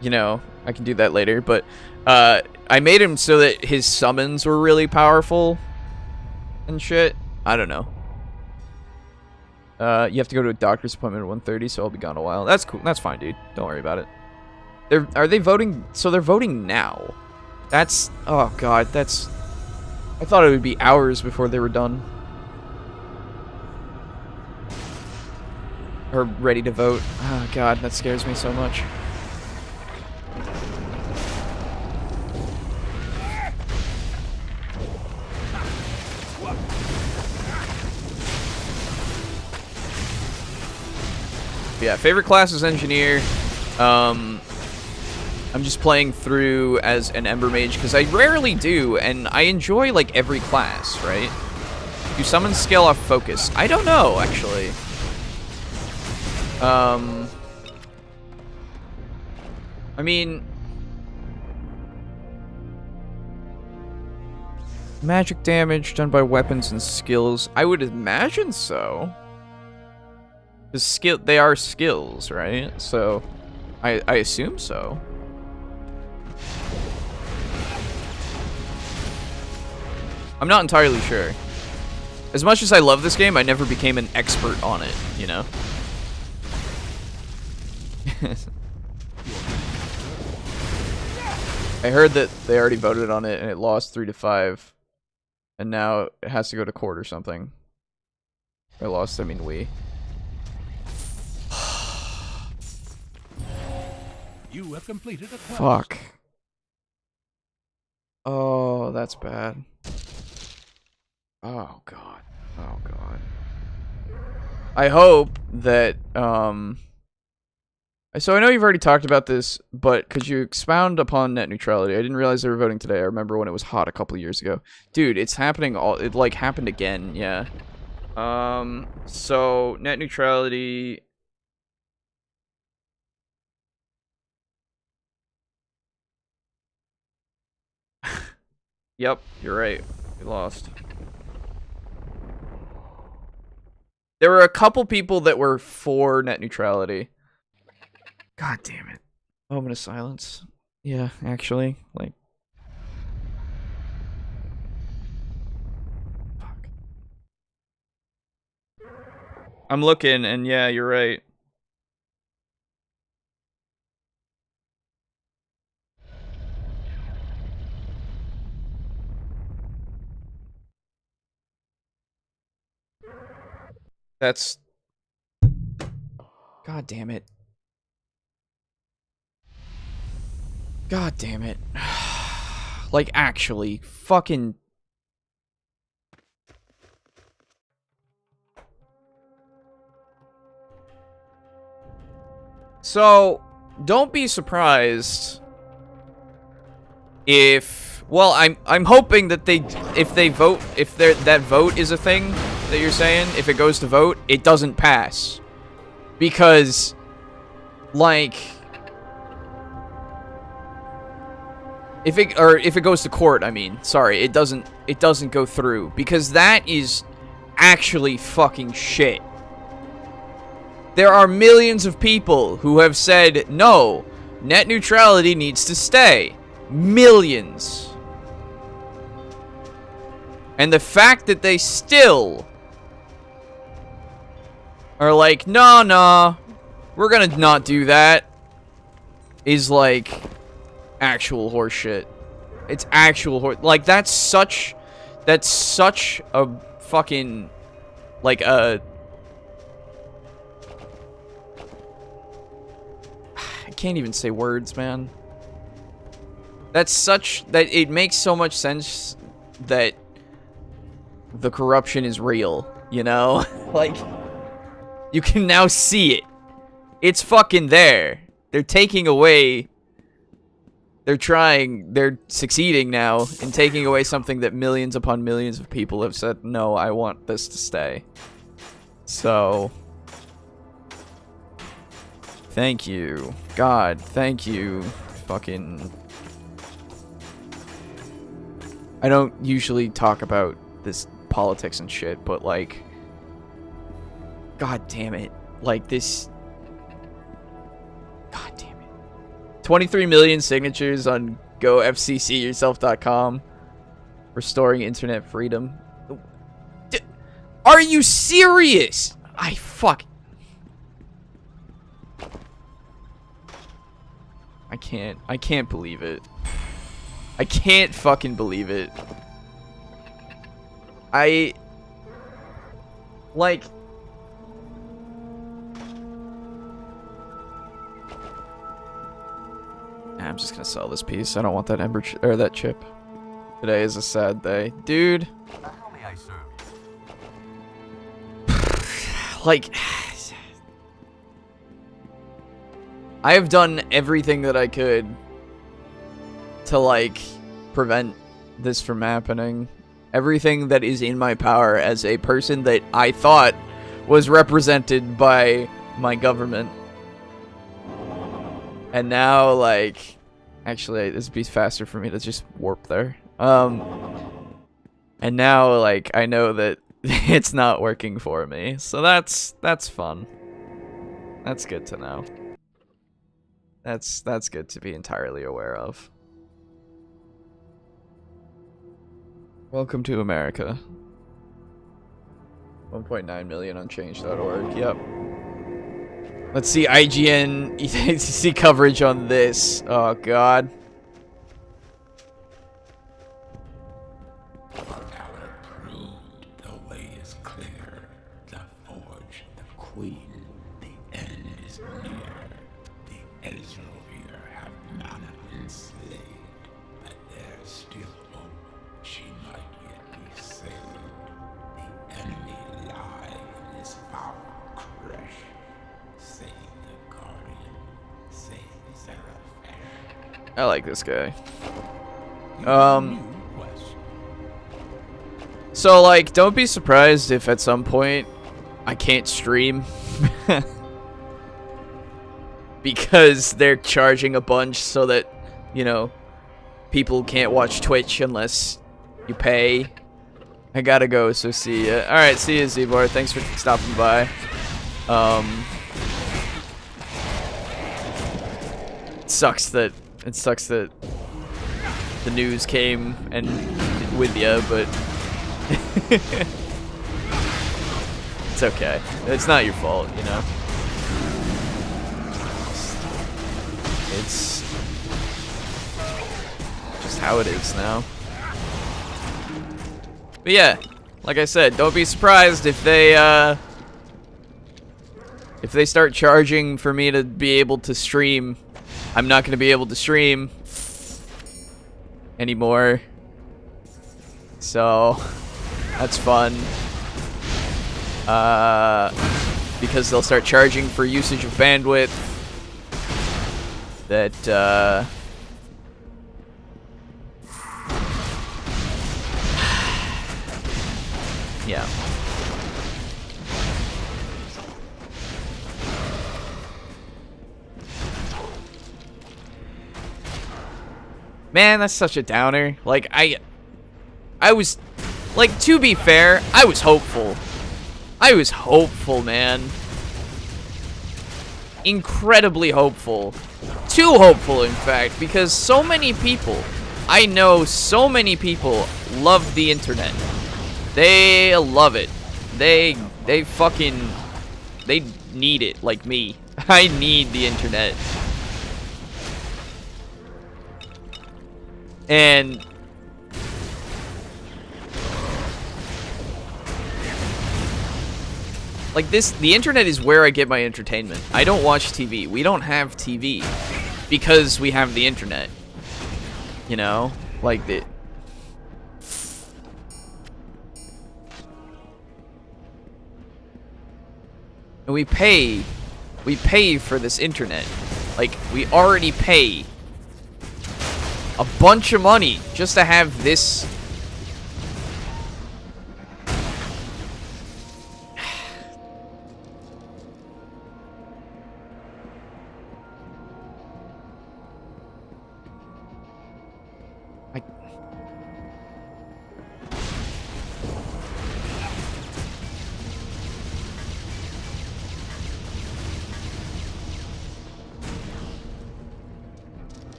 you know, I can do that later, but I made him so that his summons were really powerful and shit. I don't know. You have to go to a doctor's appointment at 1:30, so I'll be gone a while. That's cool. That's fine, dude. Don't worry about it. Are they voting? So they're voting now. That's... Oh, God. That's... I thought it would be hours before they were done. Or ready to vote. Oh, God. That scares me so much. Yeah, favorite class is Engineer. I'm just playing through as an Ember Mage because I rarely do, and I enjoy, like, every class, right? Do summons scale off focus? I don't know, actually. I mean... Magic damage done by weapons and skills. I would imagine so. Because they are skills, right? So, I assume so. I'm not entirely sure. As much as I love this game, I never became an expert on it, you know? I heard that they already voted on it and it lost 3-5. And now it has to go to court or something. I lost, I mean we. You have completed a quest. Fuck. Oh, that's bad. Oh, God. Oh, God. I hope that, so I know you've already talked about this, but could you expound upon net neutrality? I didn't realize they were voting today. I remember when it was hot a couple of years ago. Dude, it's happening it, like, happened again, yeah. So, net neutrality... Yep, you're right. We lost. There were a couple people that were for net neutrality. God damn it. Moment of silence. Yeah, actually, like... Fuck. I'm looking, and yeah, you're right. That's... God damn it. God damn it. Like, actually, fucking... So, don't be surprised if... Well, I'm hoping that if they vote, if that vote is a thing that you're saying, if it goes to vote, it doesn't pass. Because, like... If it goes to court, I mean, sorry, it doesn't go through, because that is actually fucking shit. There are millions of people who have said, no, net neutrality needs to stay. Millions. And the fact that they still are like, nah, we're gonna not do that, is like actual horseshit. It's actual horse. Like, that's such a fucking, like, I can't even say words, man. That it makes so much sense that the corruption is real, you know? Like, you can now see it. It's fucking there. They're taking away... They're succeeding now in taking away something that millions upon millions of people have said, no, I want this to stay. So... Thank you. God, thank you. Fucking... I don't usually talk about this politics and shit, but like... God damn it. Like, this... God damn it. 23 million signatures on gofccyourself.com. Restoring internet freedom. Are you serious? I can't believe it. I can't fucking believe it. Like... I'm just gonna sell this piece. I don't want that that chip. Today is a sad day. Dude. How may I serve you? Like... I have done everything that I could to, like, prevent this from happening. Everything that is in my power as a person that I thought was represented by my government. And now, like... Actually, this would be faster for me to just warp there. And now, like, I know that it's not working for me. So that's fun. That's good to know. That's good to be entirely aware of. Welcome to America. 1.9 million on change.org. Yep. Let's see IGN see coverage on this. Oh god. The way is clear. The forge, the queen, the end is near. The Ezreal have not been slain, but there's still hope. She might yet be saved. The enemy lie in this foul crash. Save the guardian. Save Zerafesh. I like this guy. New quest. So, like, don't be surprised if at some point I can't stream. Because they're charging a bunch so that, you know, people can't watch Twitch unless you pay. I gotta go, so see ya. Alright, see ya, Zbar. Thanks for stopping by. It sucks that the news came and with ya, but it's okay. It's not your fault, you know. It's just how it is now. But yeah, like I said, don't be surprised if they If they start charging for me to be able to stream, I'm not going to be able to stream anymore. So, that's fun. Because they'll start charging for usage of bandwidth. That, yeah. Man, that's such a downer. Like, I was, like, to be fair, I was hopeful. I was hopeful, man. Incredibly hopeful. Too hopeful, in fact, because so many people, I know so many people love the internet. They love it. They fucking, they need it, like me. I need the internet. And like this, the internet is where I get my entertainment. I don't watch TV. We don't have TV because we have the internet. You know? Like the and we pay for this internet. Like, we already pay a bunch of money just to have this.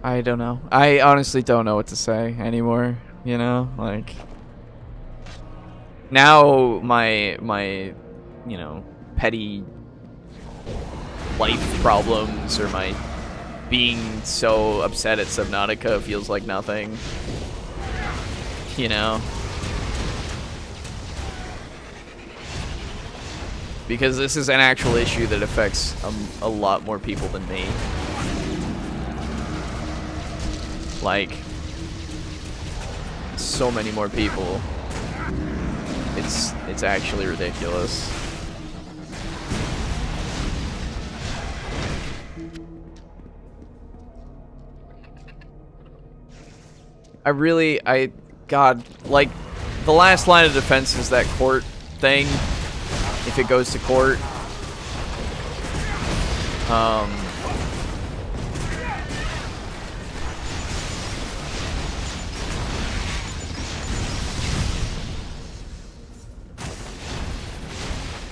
I don't know. I honestly don't know what to say anymore, you know? Like, now my you know, petty life problems or my being so upset at Subnautica feels like nothing. You know? Because this is an actual issue that affects a lot more people than me. Like, so many more people. It's actually ridiculous. God, like, the last line of defense is that court thing. If it goes to court.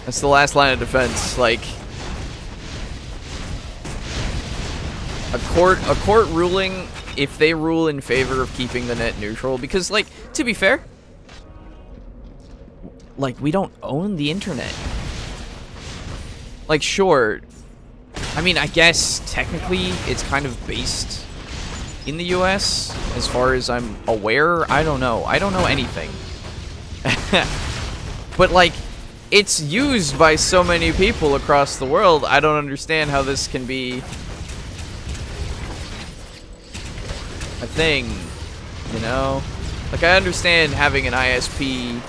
That's the last line of defense. Like, a court ruling, if they rule in favor of keeping the net neutral, because, like, to be fair, like, we don't own the internet. Like, sure, I mean, I guess technically it's kind of based in the US, as far as I'm aware. I don't know. I don't know anything. But, like, it's used by so many people across the world. I don't understand how this can be a thing, you know? Like, I understand having an ISP,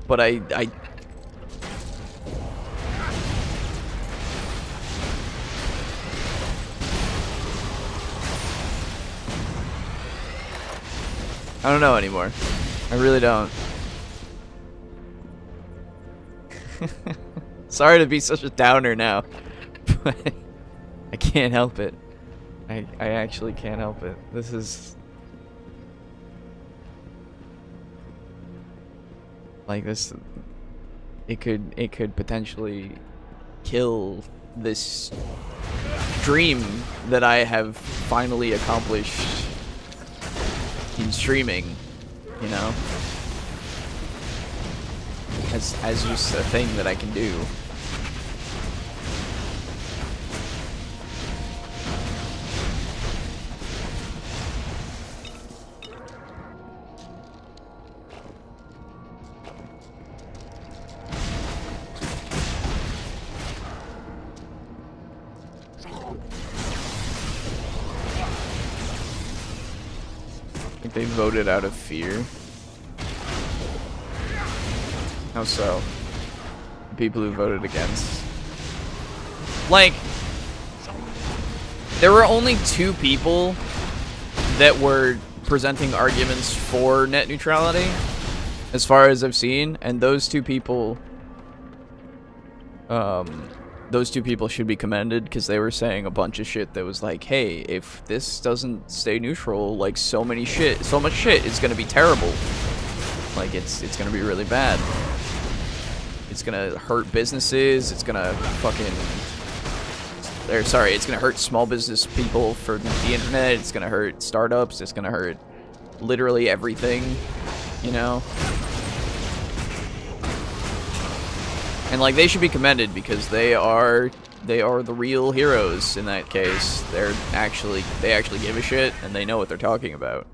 but I don't know anymore. I really don't. Sorry to be such a downer now, but I can't help it. I actually can't help it. This is like this. It could potentially kill this dream that I have finally accomplished in streaming, you know, as just a thing that I can do. I think they voted out of fear. How so? The people who voted against. Like, there were only 2 people that were presenting arguments for net neutrality, as far as I've seen, and those 2 people, should be commended because they were saying a bunch of shit that was like, hey, if this doesn't stay neutral, like so much shit is gonna be terrible. Like it's gonna be really bad. It's gonna hurt businesses. It's gonna it's gonna hurt small business people for the internet. It's gonna hurt startups. It's gonna hurt literally everything, you know? And like, they should be commended because they are the real heroes in that case. They actually give a shit and they know what they're talking about.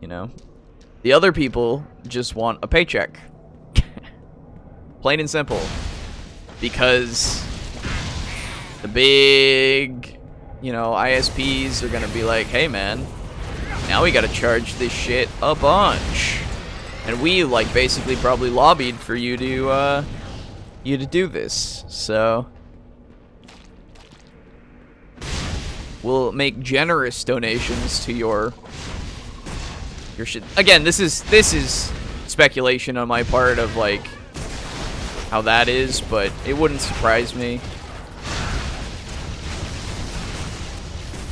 You know? The other people just want a paycheck. Plain and simple. Because the big, you know, ISPs are gonna be like, hey man, now we gotta charge this shit a bunch. And we, like, basically probably lobbied for you to do this. So we'll make generous donations to your shit. Again, this is speculation on my part of like how that is, but it wouldn't surprise me.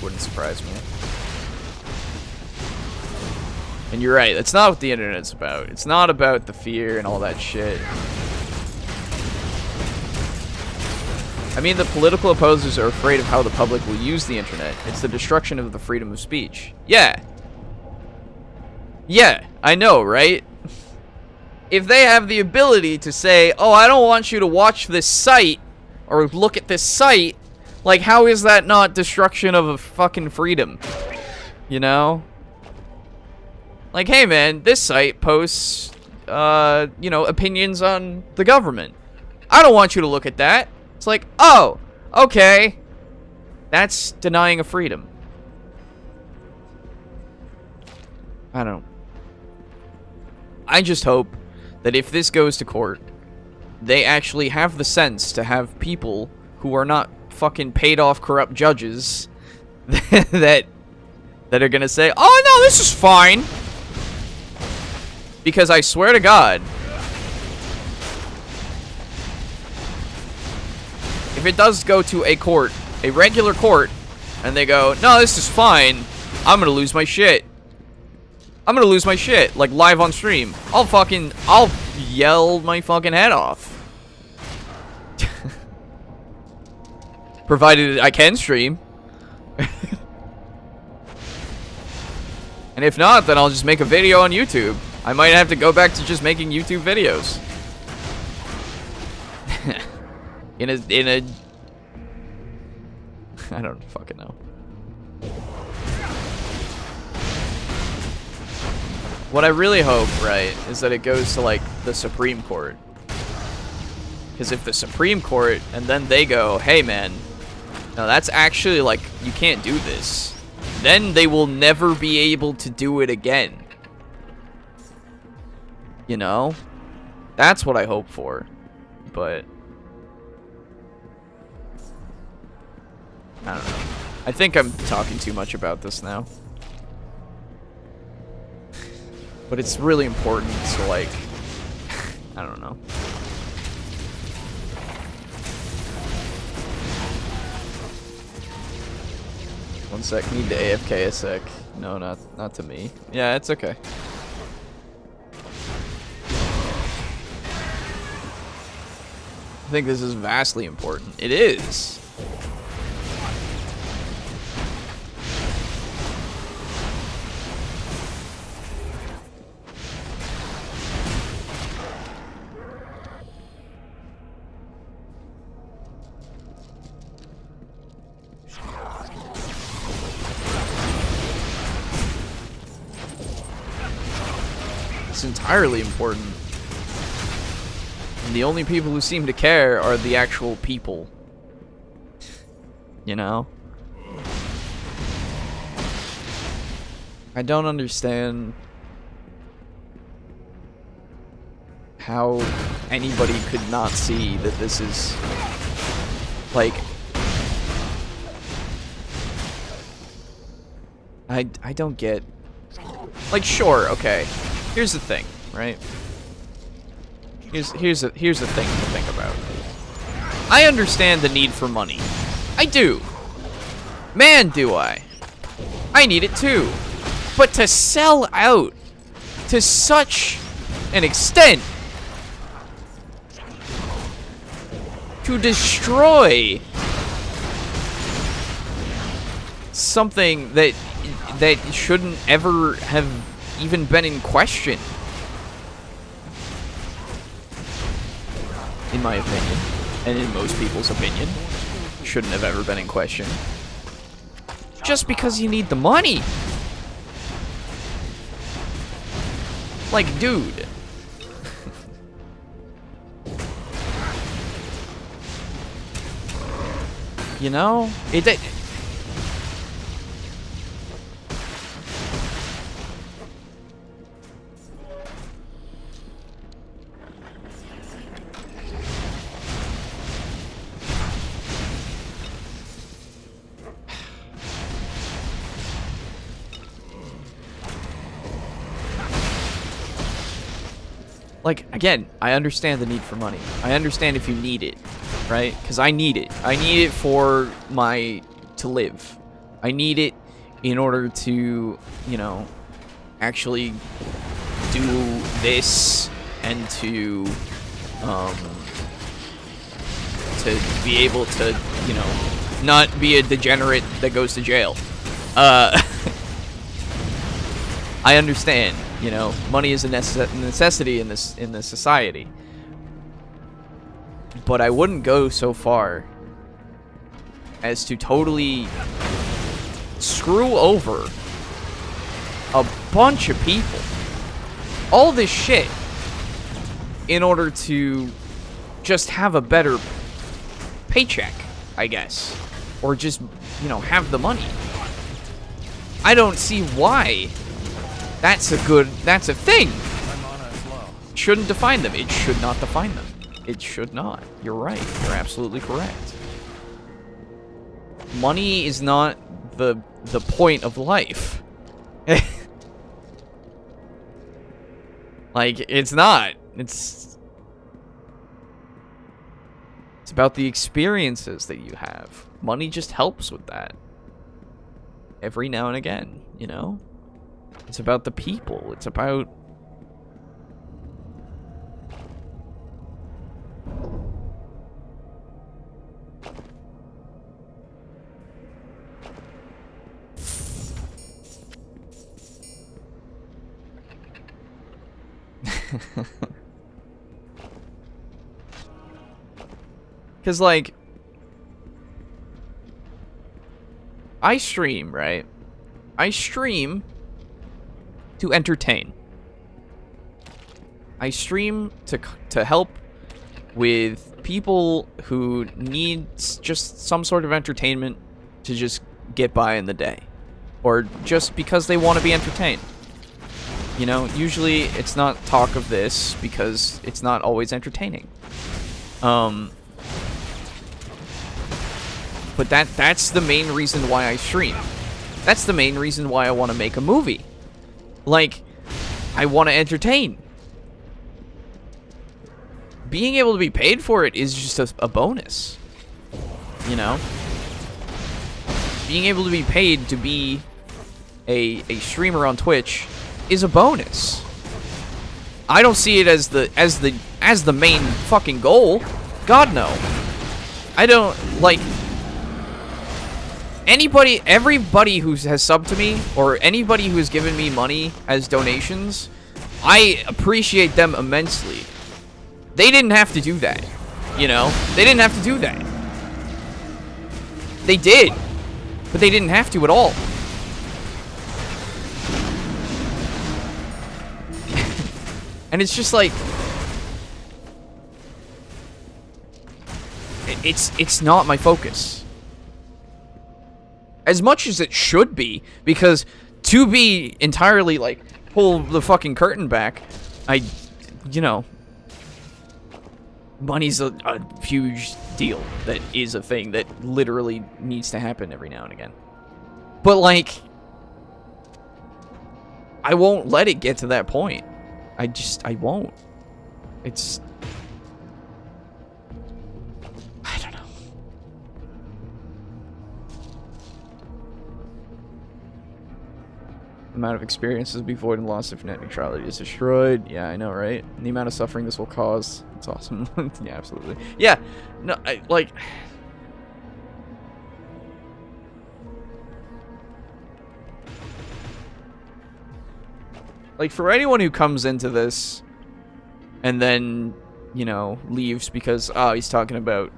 Wouldn't surprise me. And you're right, that's not what the internet's about. It's not about the fear and all that shit. I mean, the political opposers are afraid of how the public will use the internet. It's the destruction of the freedom of speech. Yeah. Yeah, I know, right? If they have the ability to say, oh, I don't want you to watch this site or look at this site, like, how is that not destruction of a fucking freedom? You know? Like, hey man, this site posts, you know, opinions on the government. I don't want you to look at that. It's like, oh, okay. That's denying a freedom. I don't know. I just hope that if this goes to court, they actually have the sense to have people who are not fucking paid off corrupt judges that are gonna say, oh no, this is fine. Because I swear to God, if it does go to a court, a regular court, and they go, no, this is fine, I'm gonna lose my shit. I'm gonna lose my shit, like, live on stream. I'll yell my fucking head off. Provided I can stream. And if not, then I'll just make a video on YouTube. I might have to go back to just making YouTube videos. in a I don't fucking know. What I really hope, right, is that it goes to, like, the Supreme Court. Because if the Supreme Court, and then they go, hey man, no, that's actually, like, you can't do this. Then they will never be able to do it again. You know? That's what I hope for. But I don't know. I think I'm talking too much about this now. But it's really important to, like, I don't know. One sec, need to AFK a sec. No, not to me. Yeah, it's okay. I think this is vastly important. It is. It's entirely important. And the only people who seem to care are the actual people. You know? I don't understand how anybody could not see that this is, like, I don't get, like, sure, okay, here's the thing, right? Here's the thing to think about. I understand the need for money. I do. Man, do I. I need it too. But to sell out to such an extent, to destroy something that shouldn't ever have even been in question, in my opinion, and in most people's opinion, shouldn't have ever been in question, just because you need the money. Like, dude. You know? Like, again, I understand the need for money. I understand if you need it, right? Because I need it. I need it for to live. I need it in order to, you know, actually do this and to be able to, you know, not be a degenerate that goes to jail. I understand. You know, money is a necessity in this society. But I wouldn't go so far as to totally screw over a bunch of people. All this shit in order to just have a better paycheck, I guess. Or just, you know, have the money. I don't see why that's a thing. Shouldn't define them. It should not define them. It should not. You're right. You're absolutely correct. Money is not the point of life. Like, it's not. It's about the experiences that you have. Money just helps with that. Every now and again, you know? It's about the people. It's about... Because, like, I stream, right? I stream to entertain. I stream to help with people who need just some sort of entertainment to just get by in the day. Or just because they want to be entertained. You know, usually it's not talk of this because it's not always entertaining. But that's the main reason why I stream. That's the main reason why I want to make a movie. Like, I want to entertain. Being able to be paid for it is just a bonus. You know? Being able to be paid to be a streamer on Twitch is a bonus. I don't see it as the main fucking goal. God no. I don't like everybody who has subbed to me or anybody who has given me money as donations. I appreciate them immensely. They didn't have to do that. You know? They didn't have to do that. They did. But they didn't have to at all. And it's just like, it's not my focus. As much as it should be, because to be entirely, like, pull the fucking curtain back, you know, money's a huge deal. That is a thing that literally needs to happen every now and again. But, like, I won't let it get to that point. I won't. It's... I don't know. The amount of experiences be void and lost if net neutrality is destroyed. Yeah, I know, right? And the amount of suffering this will cause. It's awesome. Yeah, absolutely. Yeah, no, like... Like, for anyone who comes into this and then, you know, leaves because, oh, he's talking about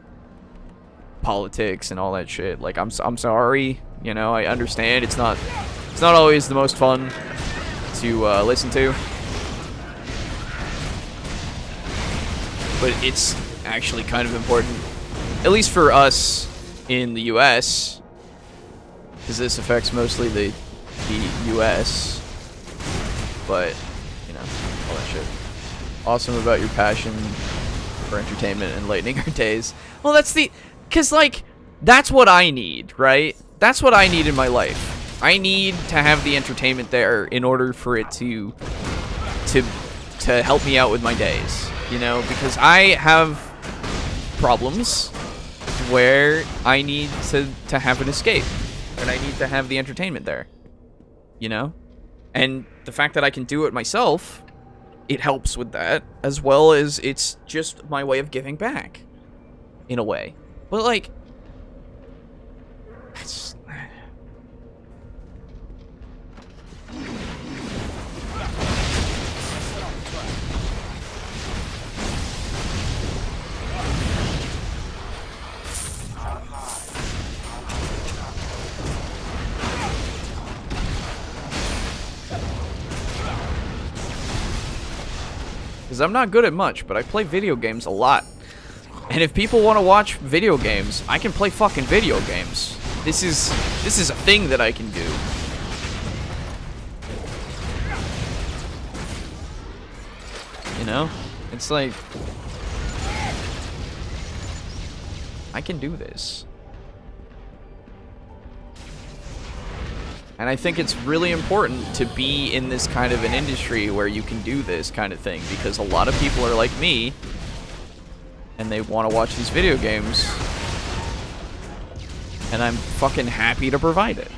politics and all that shit. Like, I'm sorry, you know, I understand. It's not always the most fun to listen to. But it's actually kind of important, at least for us in the U.S., because this affects mostly the U.S., but, you know, all that shit. Awesome about your passion for entertainment and lightening our days. Well, that's the... Because, like, that's what I need, right? That's what I need in my life. I need to have the entertainment there in order for it to help me out with my days, you know? Because I have problems where I need to have an escape. And I need to have the entertainment there, you know? And the fact that I can do it myself, it helps with that, as well as it's just my way of giving back, in a way. But, like, it's... Because I'm not good at much, but I play video games a lot. And if people want to watch video games, I can play fucking video games. This is a thing that I can do. You know? It's like... I can do this. And I think it's really important to be in this kind of an industry where you can do this kind of thing, because a lot of people are like me, and they want to watch these video games, and I'm fucking happy to provide it.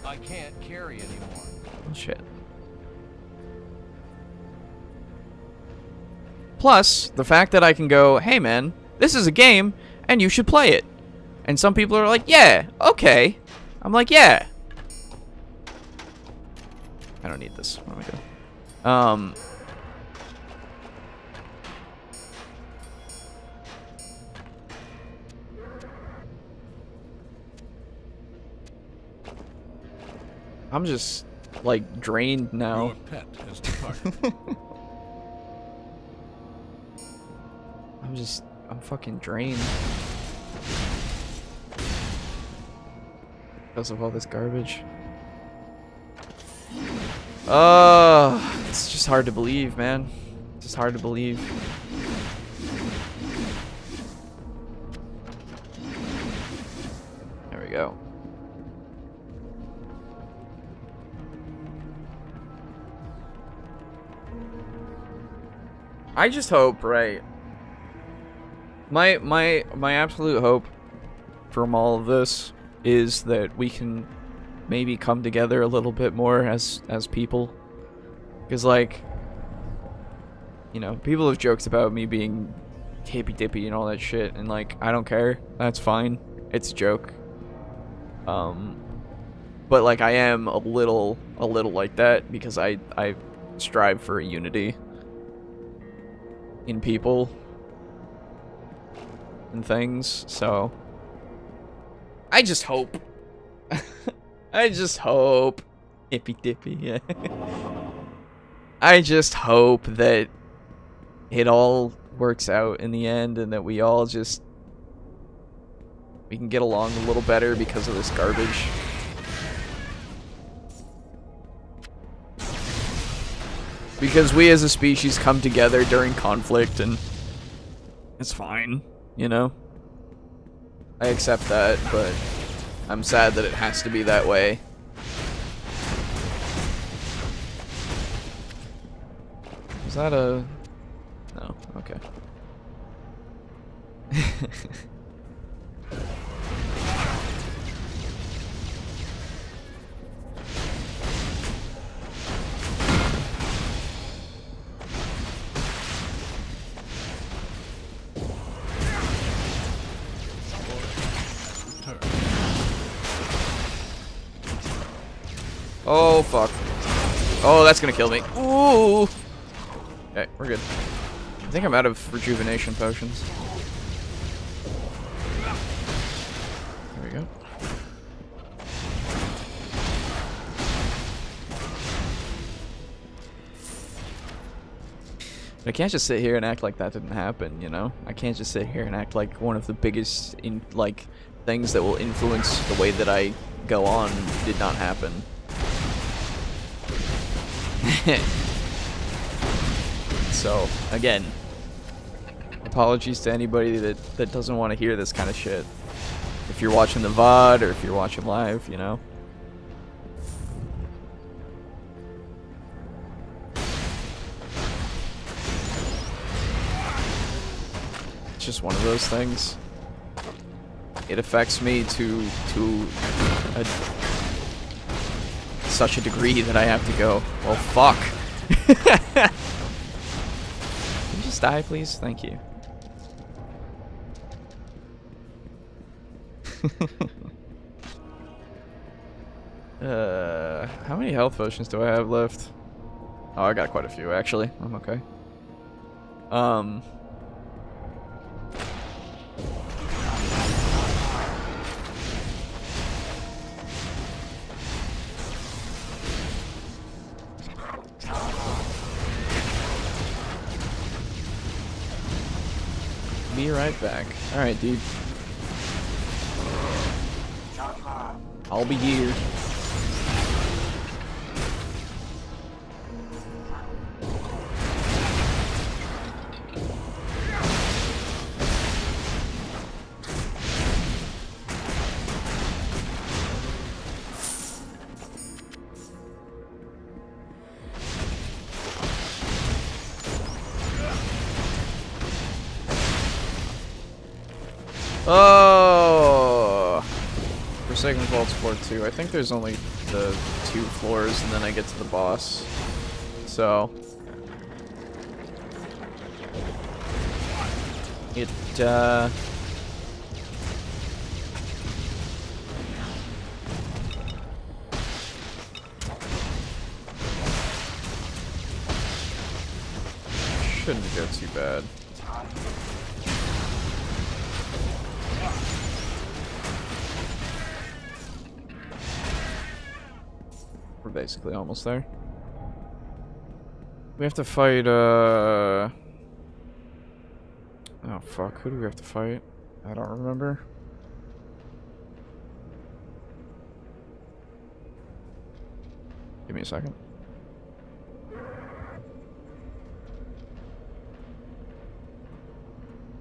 I can't carry anymore. Shit. Plus, the fact that I can go, hey man, this is a game, and you should play it. And some people are like, yeah, okay. I'm like, yeah. I don't need this. What am I doing? I'm just, like, drained now. Your pet has departed. I'm fucking drained. Because of all this garbage. It's just hard to believe, man. It's just hard to believe. There we go. I just hope, right? My absolute hope from all of this is that we can maybe come together a little bit more as people. Because, like, you know, people have joked about me being hippy-dippy and all that shit, and, like, I don't care. That's fine. It's a joke. But, like, I am a little like that, because I strive for a unity in people and things, so I just hope. I just hope Hippy dippy, yeah. I just hope that it all works out in the end and that we all just... we can get along a little better because of this garbage. Because we as a species come together during conflict and it's fine, you know? I accept that, but I'm sad that it has to be that way. Is that a... no, okay. Oh, fuck. Oh, that's gonna kill me. Ooh! Okay, we're good. I think I'm out of rejuvenation potions. There we go. I can't just sit here and act like that didn't happen, you know? I can't just sit here and act like one of the biggest, things that will influence the way that I go on did not happen. So, again, apologies to anybody that doesn't want to hear this kind of shit. If you're watching the VOD or if you're watching live, you know? It's just one of those things. It affects me to such a degree that I have to go, well, fuck. Can you just die, please? Thank you. How many health potions do I have left? Oh, I got quite a few, actually. I'm okay. Be right back. Alright, dude. I'll be here. Oh! Forsaken Vault's floor 2. I think there's only the 2 floors and then I get to the boss. So... it, shouldn't go too bad. We're basically almost there. We have to fight, oh fuck, who do we have to fight? I don't remember. Give me a second.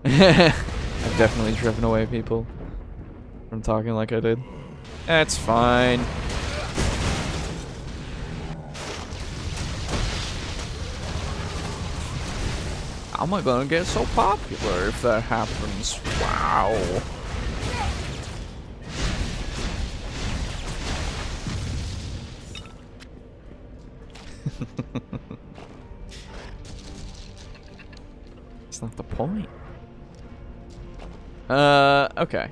I've definitely driven away people from talking like I did. That's fine. How am I gonna get so popular if that happens? Wow. It's not the point. Okay.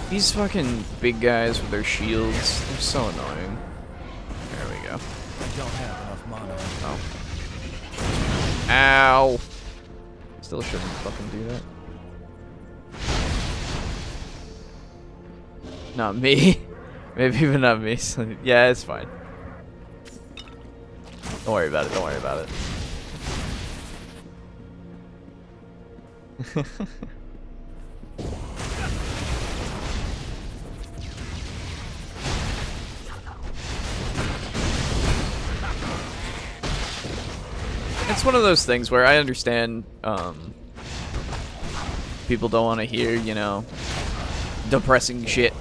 These fucking big guys with their shields, they're so annoying. There we go. I don't have enough mana. Oh. Ow! Still shouldn't fucking do that. Not me. Maybe even not me. So, yeah, it's fine. Don't worry about it. Don't worry about it. It's one of those things where I understand people don't want to hear, you know, depressing shit.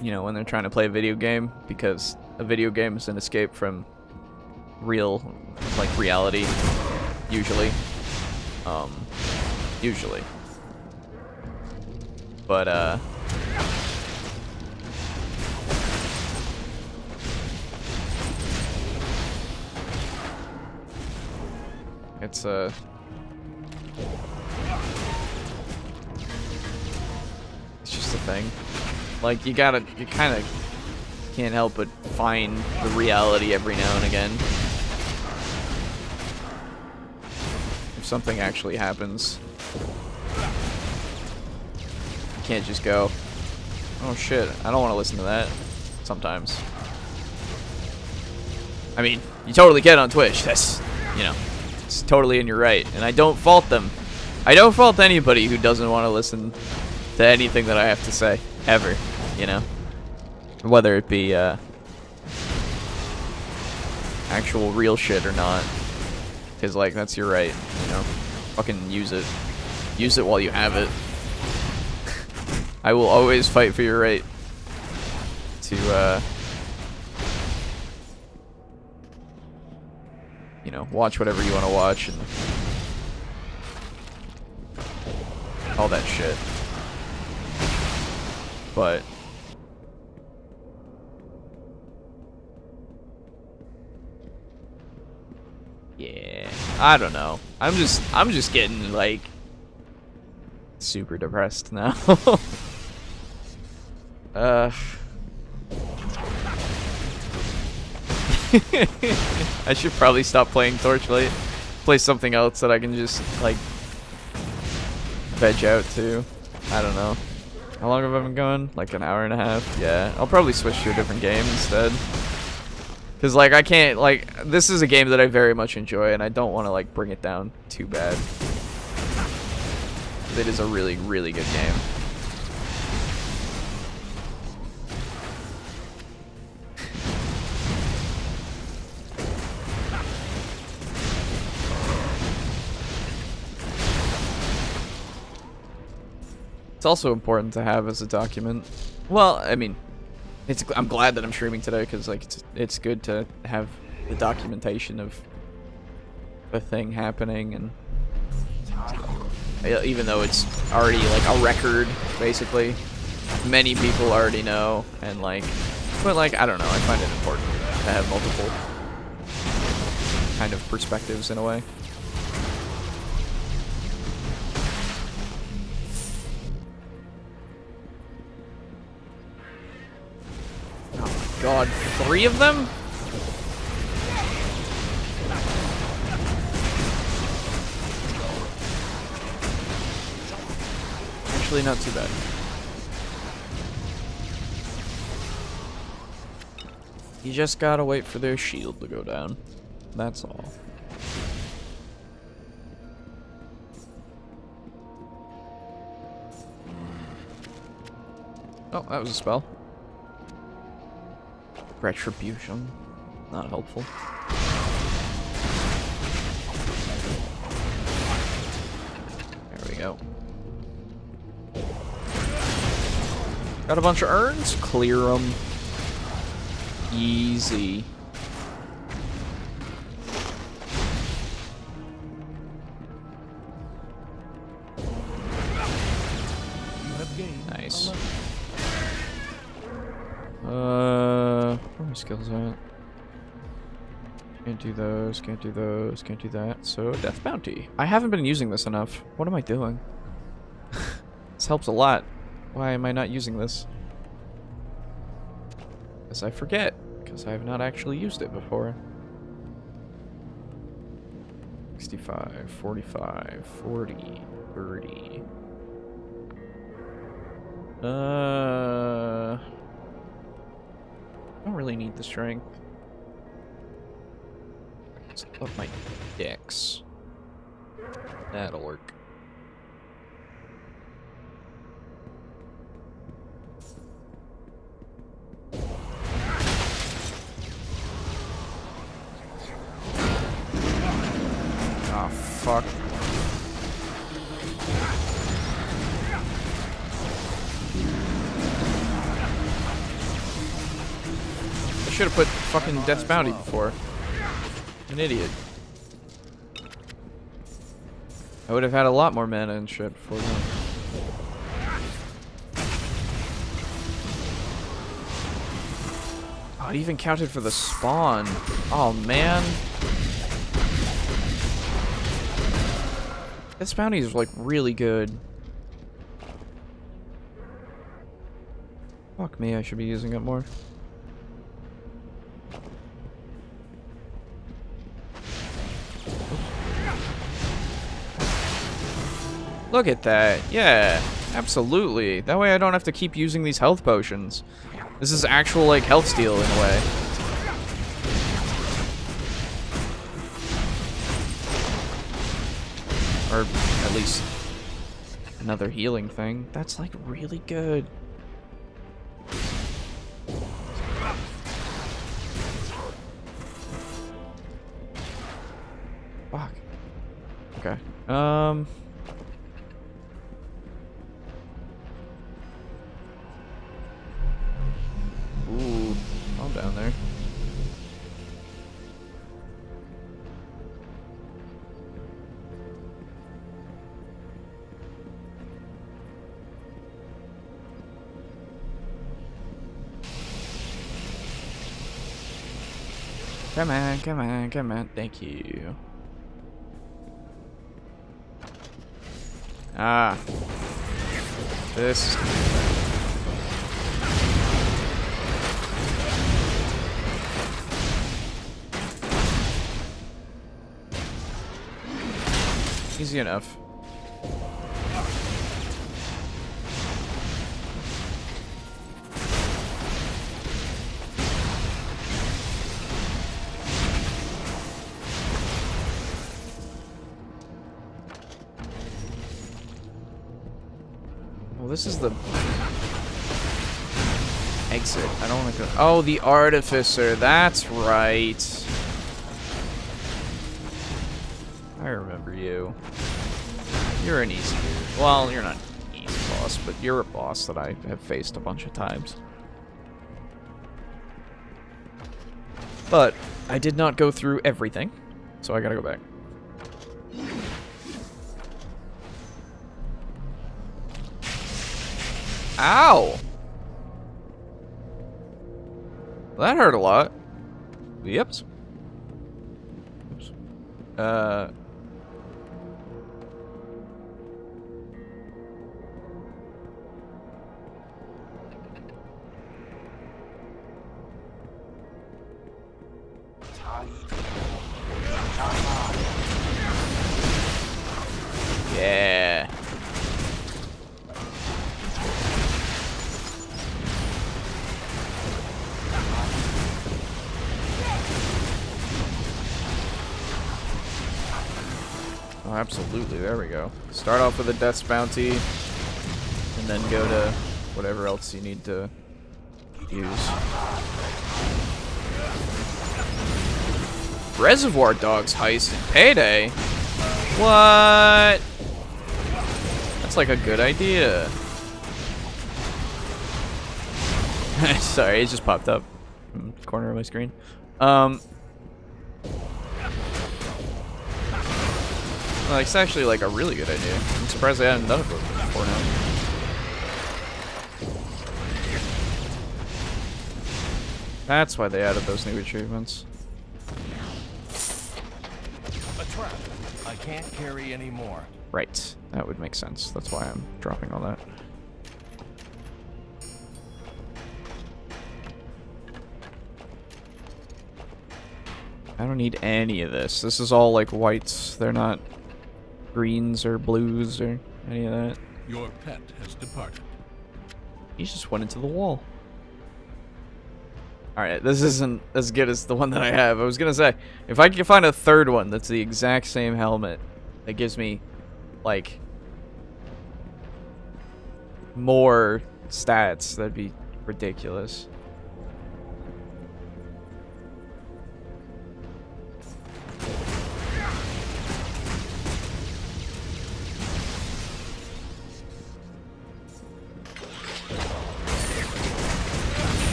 You know, when they're trying to play a video game, because a video game is an escape from real, like, reality, usually. Usually. But, it's just a thing. Like, you kind of can't help but find the reality every now and again. If something actually happens, you can't just go, oh shit, I don't want to listen to that sometimes. I mean, you totally can on Twitch. That's, you know, it's totally in your right, and I don't fault them. I don't fault anybody who doesn't want to listen to anything that I have to say, ever, you know? Whether it be, actual real shit or not. Because, like, that's your right, you know? Fucking use it. Use it while you have it. I will always fight for your right to, you know, watch whatever you want to watch and all that shit. But yeah, I don't know. I'm just getting like super depressed now. I should probably stop playing Torchlight. Play something else that I can just like veg out to. I don't know. How long have I been going? Like an hour and a half? Yeah. I'll probably switch to a different game instead. Cause like I can't, like, this is a game that I very much enjoy and I don't want to like bring it down too bad. It is a really, really good game. It's also important to have as a document. Well, I mean, I'm glad that I'm streaming today because like it's good to have the documentation of a thing happening, and even though it's already like a record, basically, many people already know, and like, but like I don't know, I find it important to have multiple kind of perspectives in a way. God, 3 of them? Actually, not too bad. You just gotta wait for their shield to go down. That's all. Oh, that was a spell. Retribution. Not helpful. There we go. Got a bunch of urns? Clear them. Easy. Nice. Where are my skills at? Can't do those, can't do those, can't do that. So, Death Bounty. I haven't been using this enough. What am I doing? This helps a lot. Why am I not using this? Because I forget. Because I have not actually used it before. 65, 45, 40, 30. I don't really need the strength. Let's up my dex. That'll work. Oh, fuck. I should have put fucking Death's Bounty before. An idiot. I would have had a lot more mana and shit before that. Oh, it even counted for the spawn. Oh, man. This bounty is, like, really good. Fuck me, I should be using it more. Look at that. Yeah, absolutely. That way I don't have to keep using these health potions. This is actual, like, health steal in a way. Or at least another healing thing. That's, like, really good. Fuck. Okay. Ooh, calm down there. Come on, come on, come on. Thank you. Ah. This. Easy enough. Well, this is the exit. I don't want to go. Oh, the artificer. That's right. I remember you. You're an easy. Well, you're not an easy boss, but you're a boss that I have faced a bunch of times. But I did not go through everything, so I gotta go back. Ow! That hurt a lot. Yep. Oops. Yeah. Oh, absolutely. There we go. Start off with a Death's Bounty, and then go to whatever else you need to use. Reservoir Dogs heist and Payday? What? That's like a good idea. Sorry, it just popped up in the corner of my screen. Well, it's actually like a really good idea. I'm surprised they hadn't done it before now. That's why they added those new achievements. Crap. I can't carry any more. Right. That would make sense. That's why I'm dropping all that. I don't need any of this. This is all like whites. They're not greens or blues or any of that. Your pet has departed. He just went into the wall. Alright, this isn't as good as the one that I have. I was gonna say, if I could find a third one that's the exact same helmet that gives me, like, more stats, that'd be ridiculous.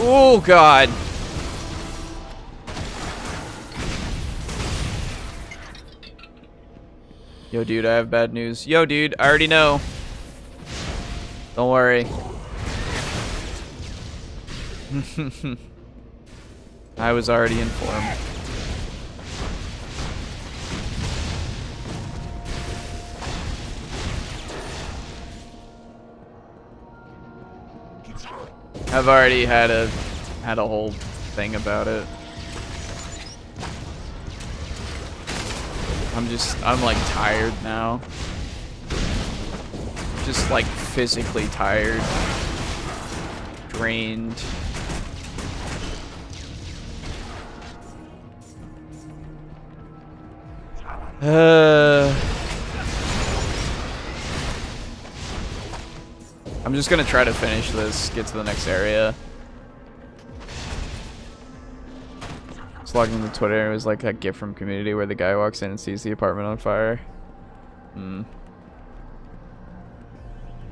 Oh, God. Yo, dude, I have bad news. Yo, dude, I already know. Don't worry. I was already informed. I've already had a whole thing about it. I'm like tired now. Just like physically tired. Drained. I'm just gonna try to finish this, get to the next area. Just logging into Twitter, it was like a GIF from Community where the guy walks in and sees the apartment on fire.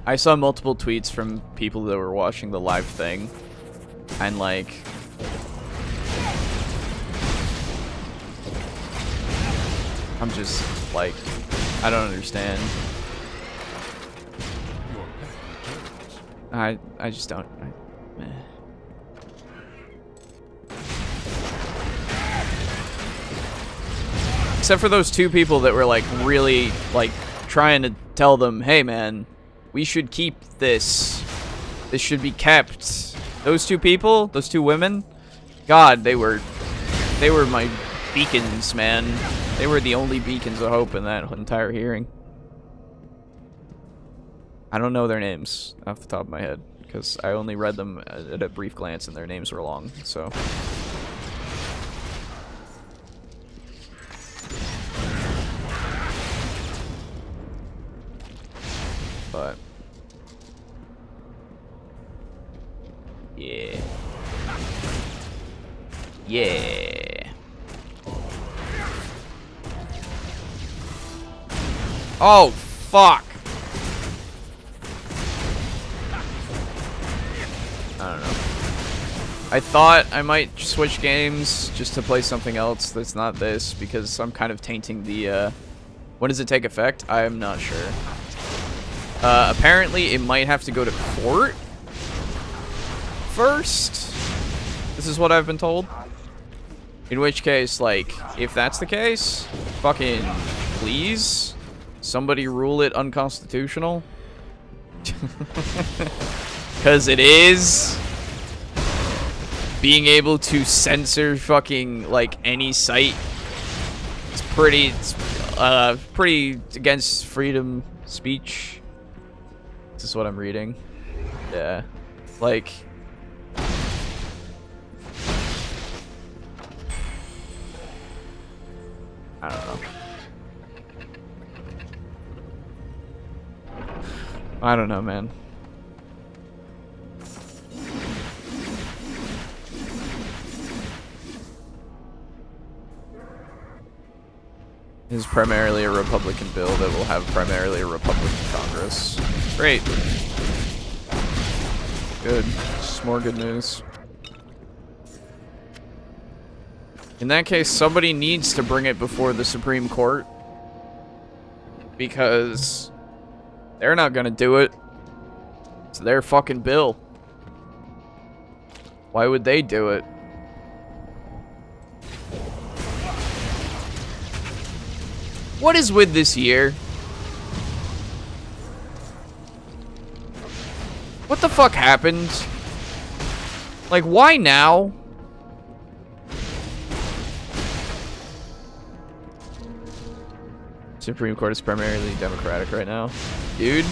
I saw multiple tweets from people that were watching the live thing, and like, I'm just like, I don't understand. I just don't. Except for those two people that were like really like trying to tell them, hey man, we should keep this. This should be kept. Those two people, those two women, God, they were my beacons, man. They were the only beacons of hope in that entire hearing. I don't know their names off the top of my head, because I only read them at a brief glance and their names were long, so. But. Yeah. Yeah. Oh, fuck. I don't know. I thought I might switch games just to play something else that's not this, because I'm kind of tainting the, when does it take effect? I am not sure. Apparently it might have to go to court first. This is what I've been told. In which case, like, if that's the case, fucking please, somebody rule it unconstitutional. Because it is being able to censor fucking like any site. It's pretty against freedom of speech. This is what I'm reading. Yeah, like I don't know. I don't know, man. This is primarily a Republican bill that will have primarily a Republican Congress. Great. Good. Just more good news. In that case, somebody needs to bring it before the Supreme Court. Because they're not gonna do it. It's their fucking bill. Why would they do it? What is with this year? What the fuck happened? Like, why now? Supreme Court is primarily Democratic right now. Dude,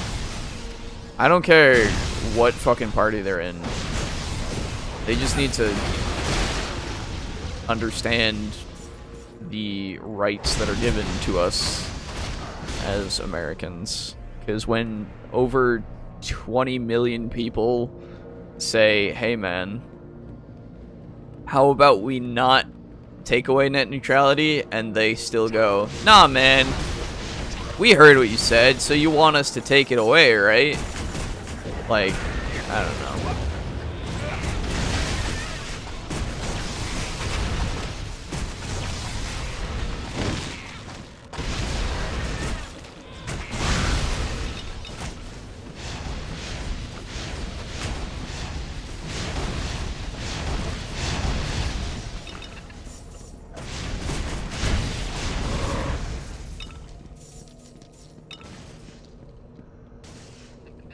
I don't care what fucking party they're in. They just need to understand the rights that are given to us as Americans. Because when over 20 million people say, hey man, how about we not take away net neutrality, and they still go, nah man, we heard what you said, so you want us to take it away, right? Like, I don't know.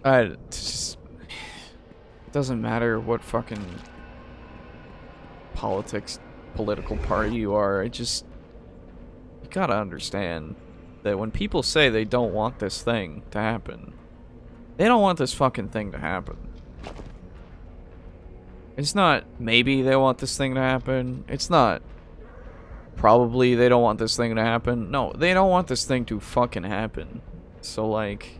It just doesn't matter what fucking political party you are. You gotta understand that when people say they don't want this thing to happen, they don't want this fucking thing to happen. It's not maybe they want this thing to happen. It's not probably they don't want this thing to happen. No, they don't want this thing to fucking happen. So, like,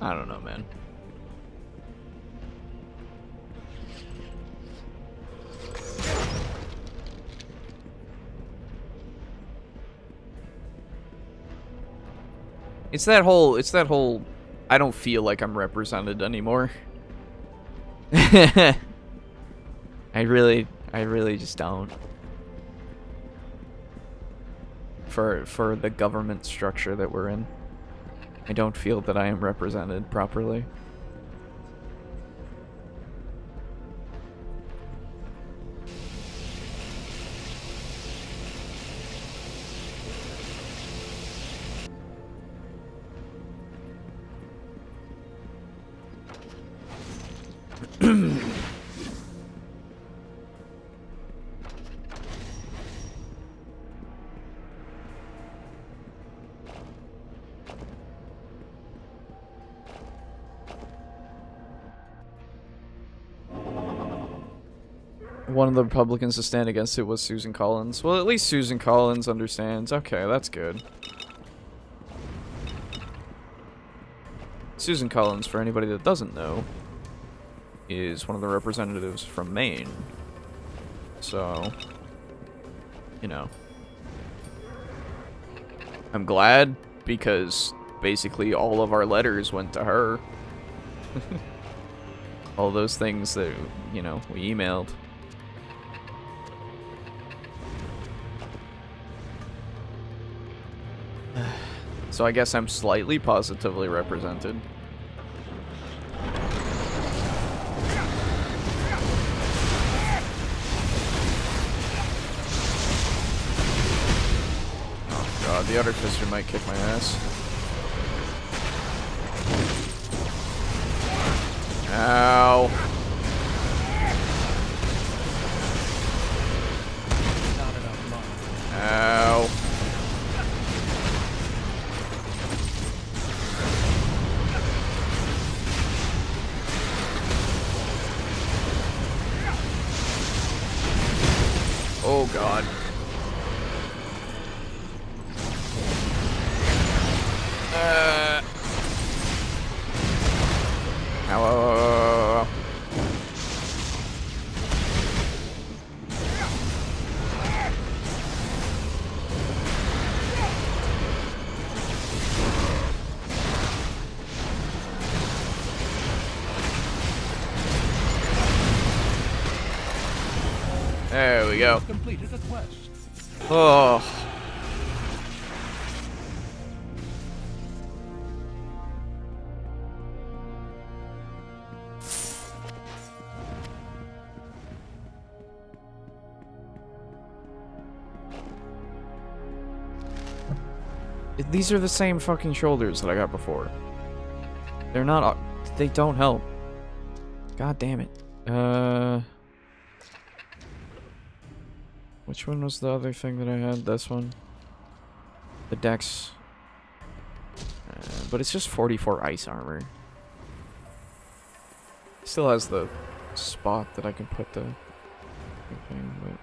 I don't know, man. It's that whole I don't feel like I'm represented anymore. I really just don't. For the government structure that we're in, I don't feel that I am represented properly. One of the Republicans to stand against it was Susan Collins. Well, at least Susan Collins understands. Okay, that's good. Susan Collins, for anybody that doesn't know, is one of the representatives from Maine. So, you know. I'm glad, because basically all of our letters went to her. All those things that, you know, we emailed. So I guess I'm slightly positively represented. Oh god, the Artificer might kick my ass. Ow. Ow. Oh god. Ow, ow, ow, ow, ow. There we go. Completed a quest. Oh. These are the same fucking shoulders that I got before. They're not... They don't help. God damn it. Which one was the other thing that I had? This one? The Dex. But it's just 44 ice armor. Still has the spot that I can put the thing, but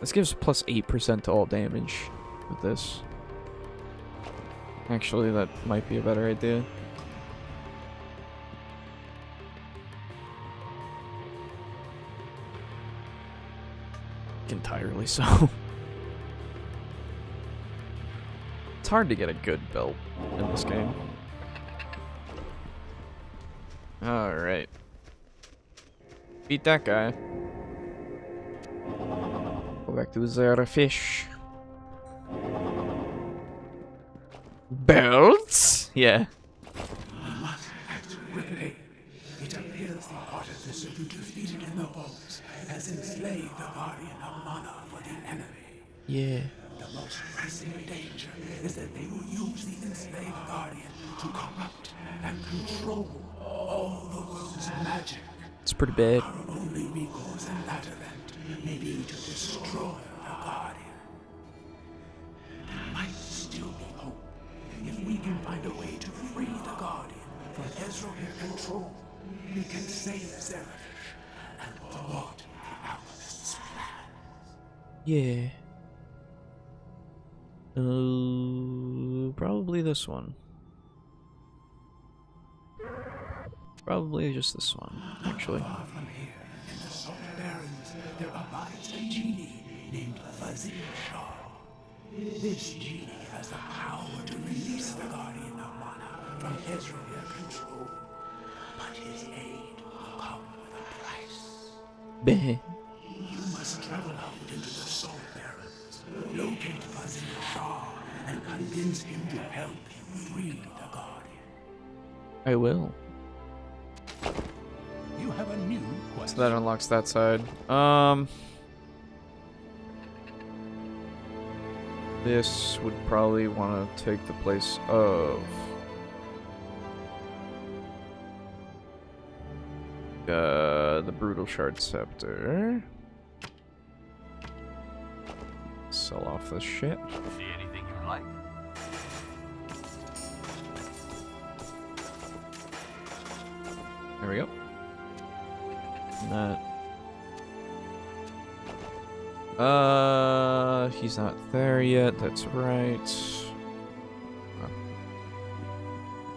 this gives plus 8% to all damage with this. Actually, that might be a better idea. Entirely so. It's hard to get a good belt in this game. Alright. Beat that guy. Go back to the fish. Belts? Yeah. We must act quickly. It appears the artificer you defeated in the vaults has enslaved the guardian of mana for the enemy. Yeah. The most pressing danger is that they will use the enslaved guardian to corrupt and control all the world's magic. It's pretty bad. Our only recourse in that event may be to destroy the guardian. There might still be hope if we can find a way to free the guardian from Ezreal control. We can save Zerafish and thwart the Alchemist's plan. Yeah. Probably this one. Probably just this one, actually. Far from here, in the Salt Barrens, there abides a genie named Fuzzy Shaw. This genie has the power to release the Guardian of Mana from Ezreal control. But his aid will come with a price. Beh. You must travel out into the Salt Barrens, locate Fuzzy Shaw, and convince him to help you free the Guardian. I will. You have a new quest. So that unlocks that side. This would probably want to take the place of the Brutal Shard Scepter. Sell off this shit. See anything you like? There we go. And that. He's not there yet. That's right.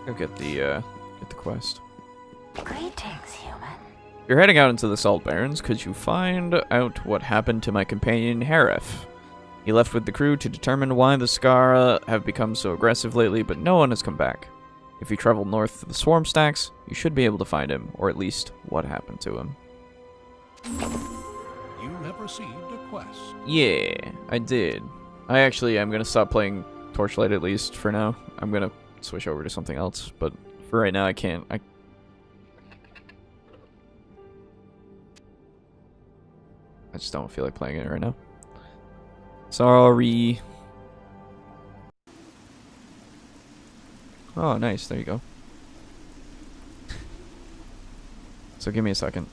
Go get the quest. Greetings, human. You're heading out into the Salt Barrens. Could you find out what happened to my companion Harif? He left with the crew to determine why the Skara have become so aggressive lately, but no one has come back. If you travel north to the Swarm Stacks, you should be able to find him, or at least what happened to him. You have received a quest. Yeah, I did. I actually am going to stop playing Torchlight at least for now. I'm going to switch over to something else, but for right now I can't. I just don't feel like playing it right now. Sorry. Oh, nice. There you go. So give me a second.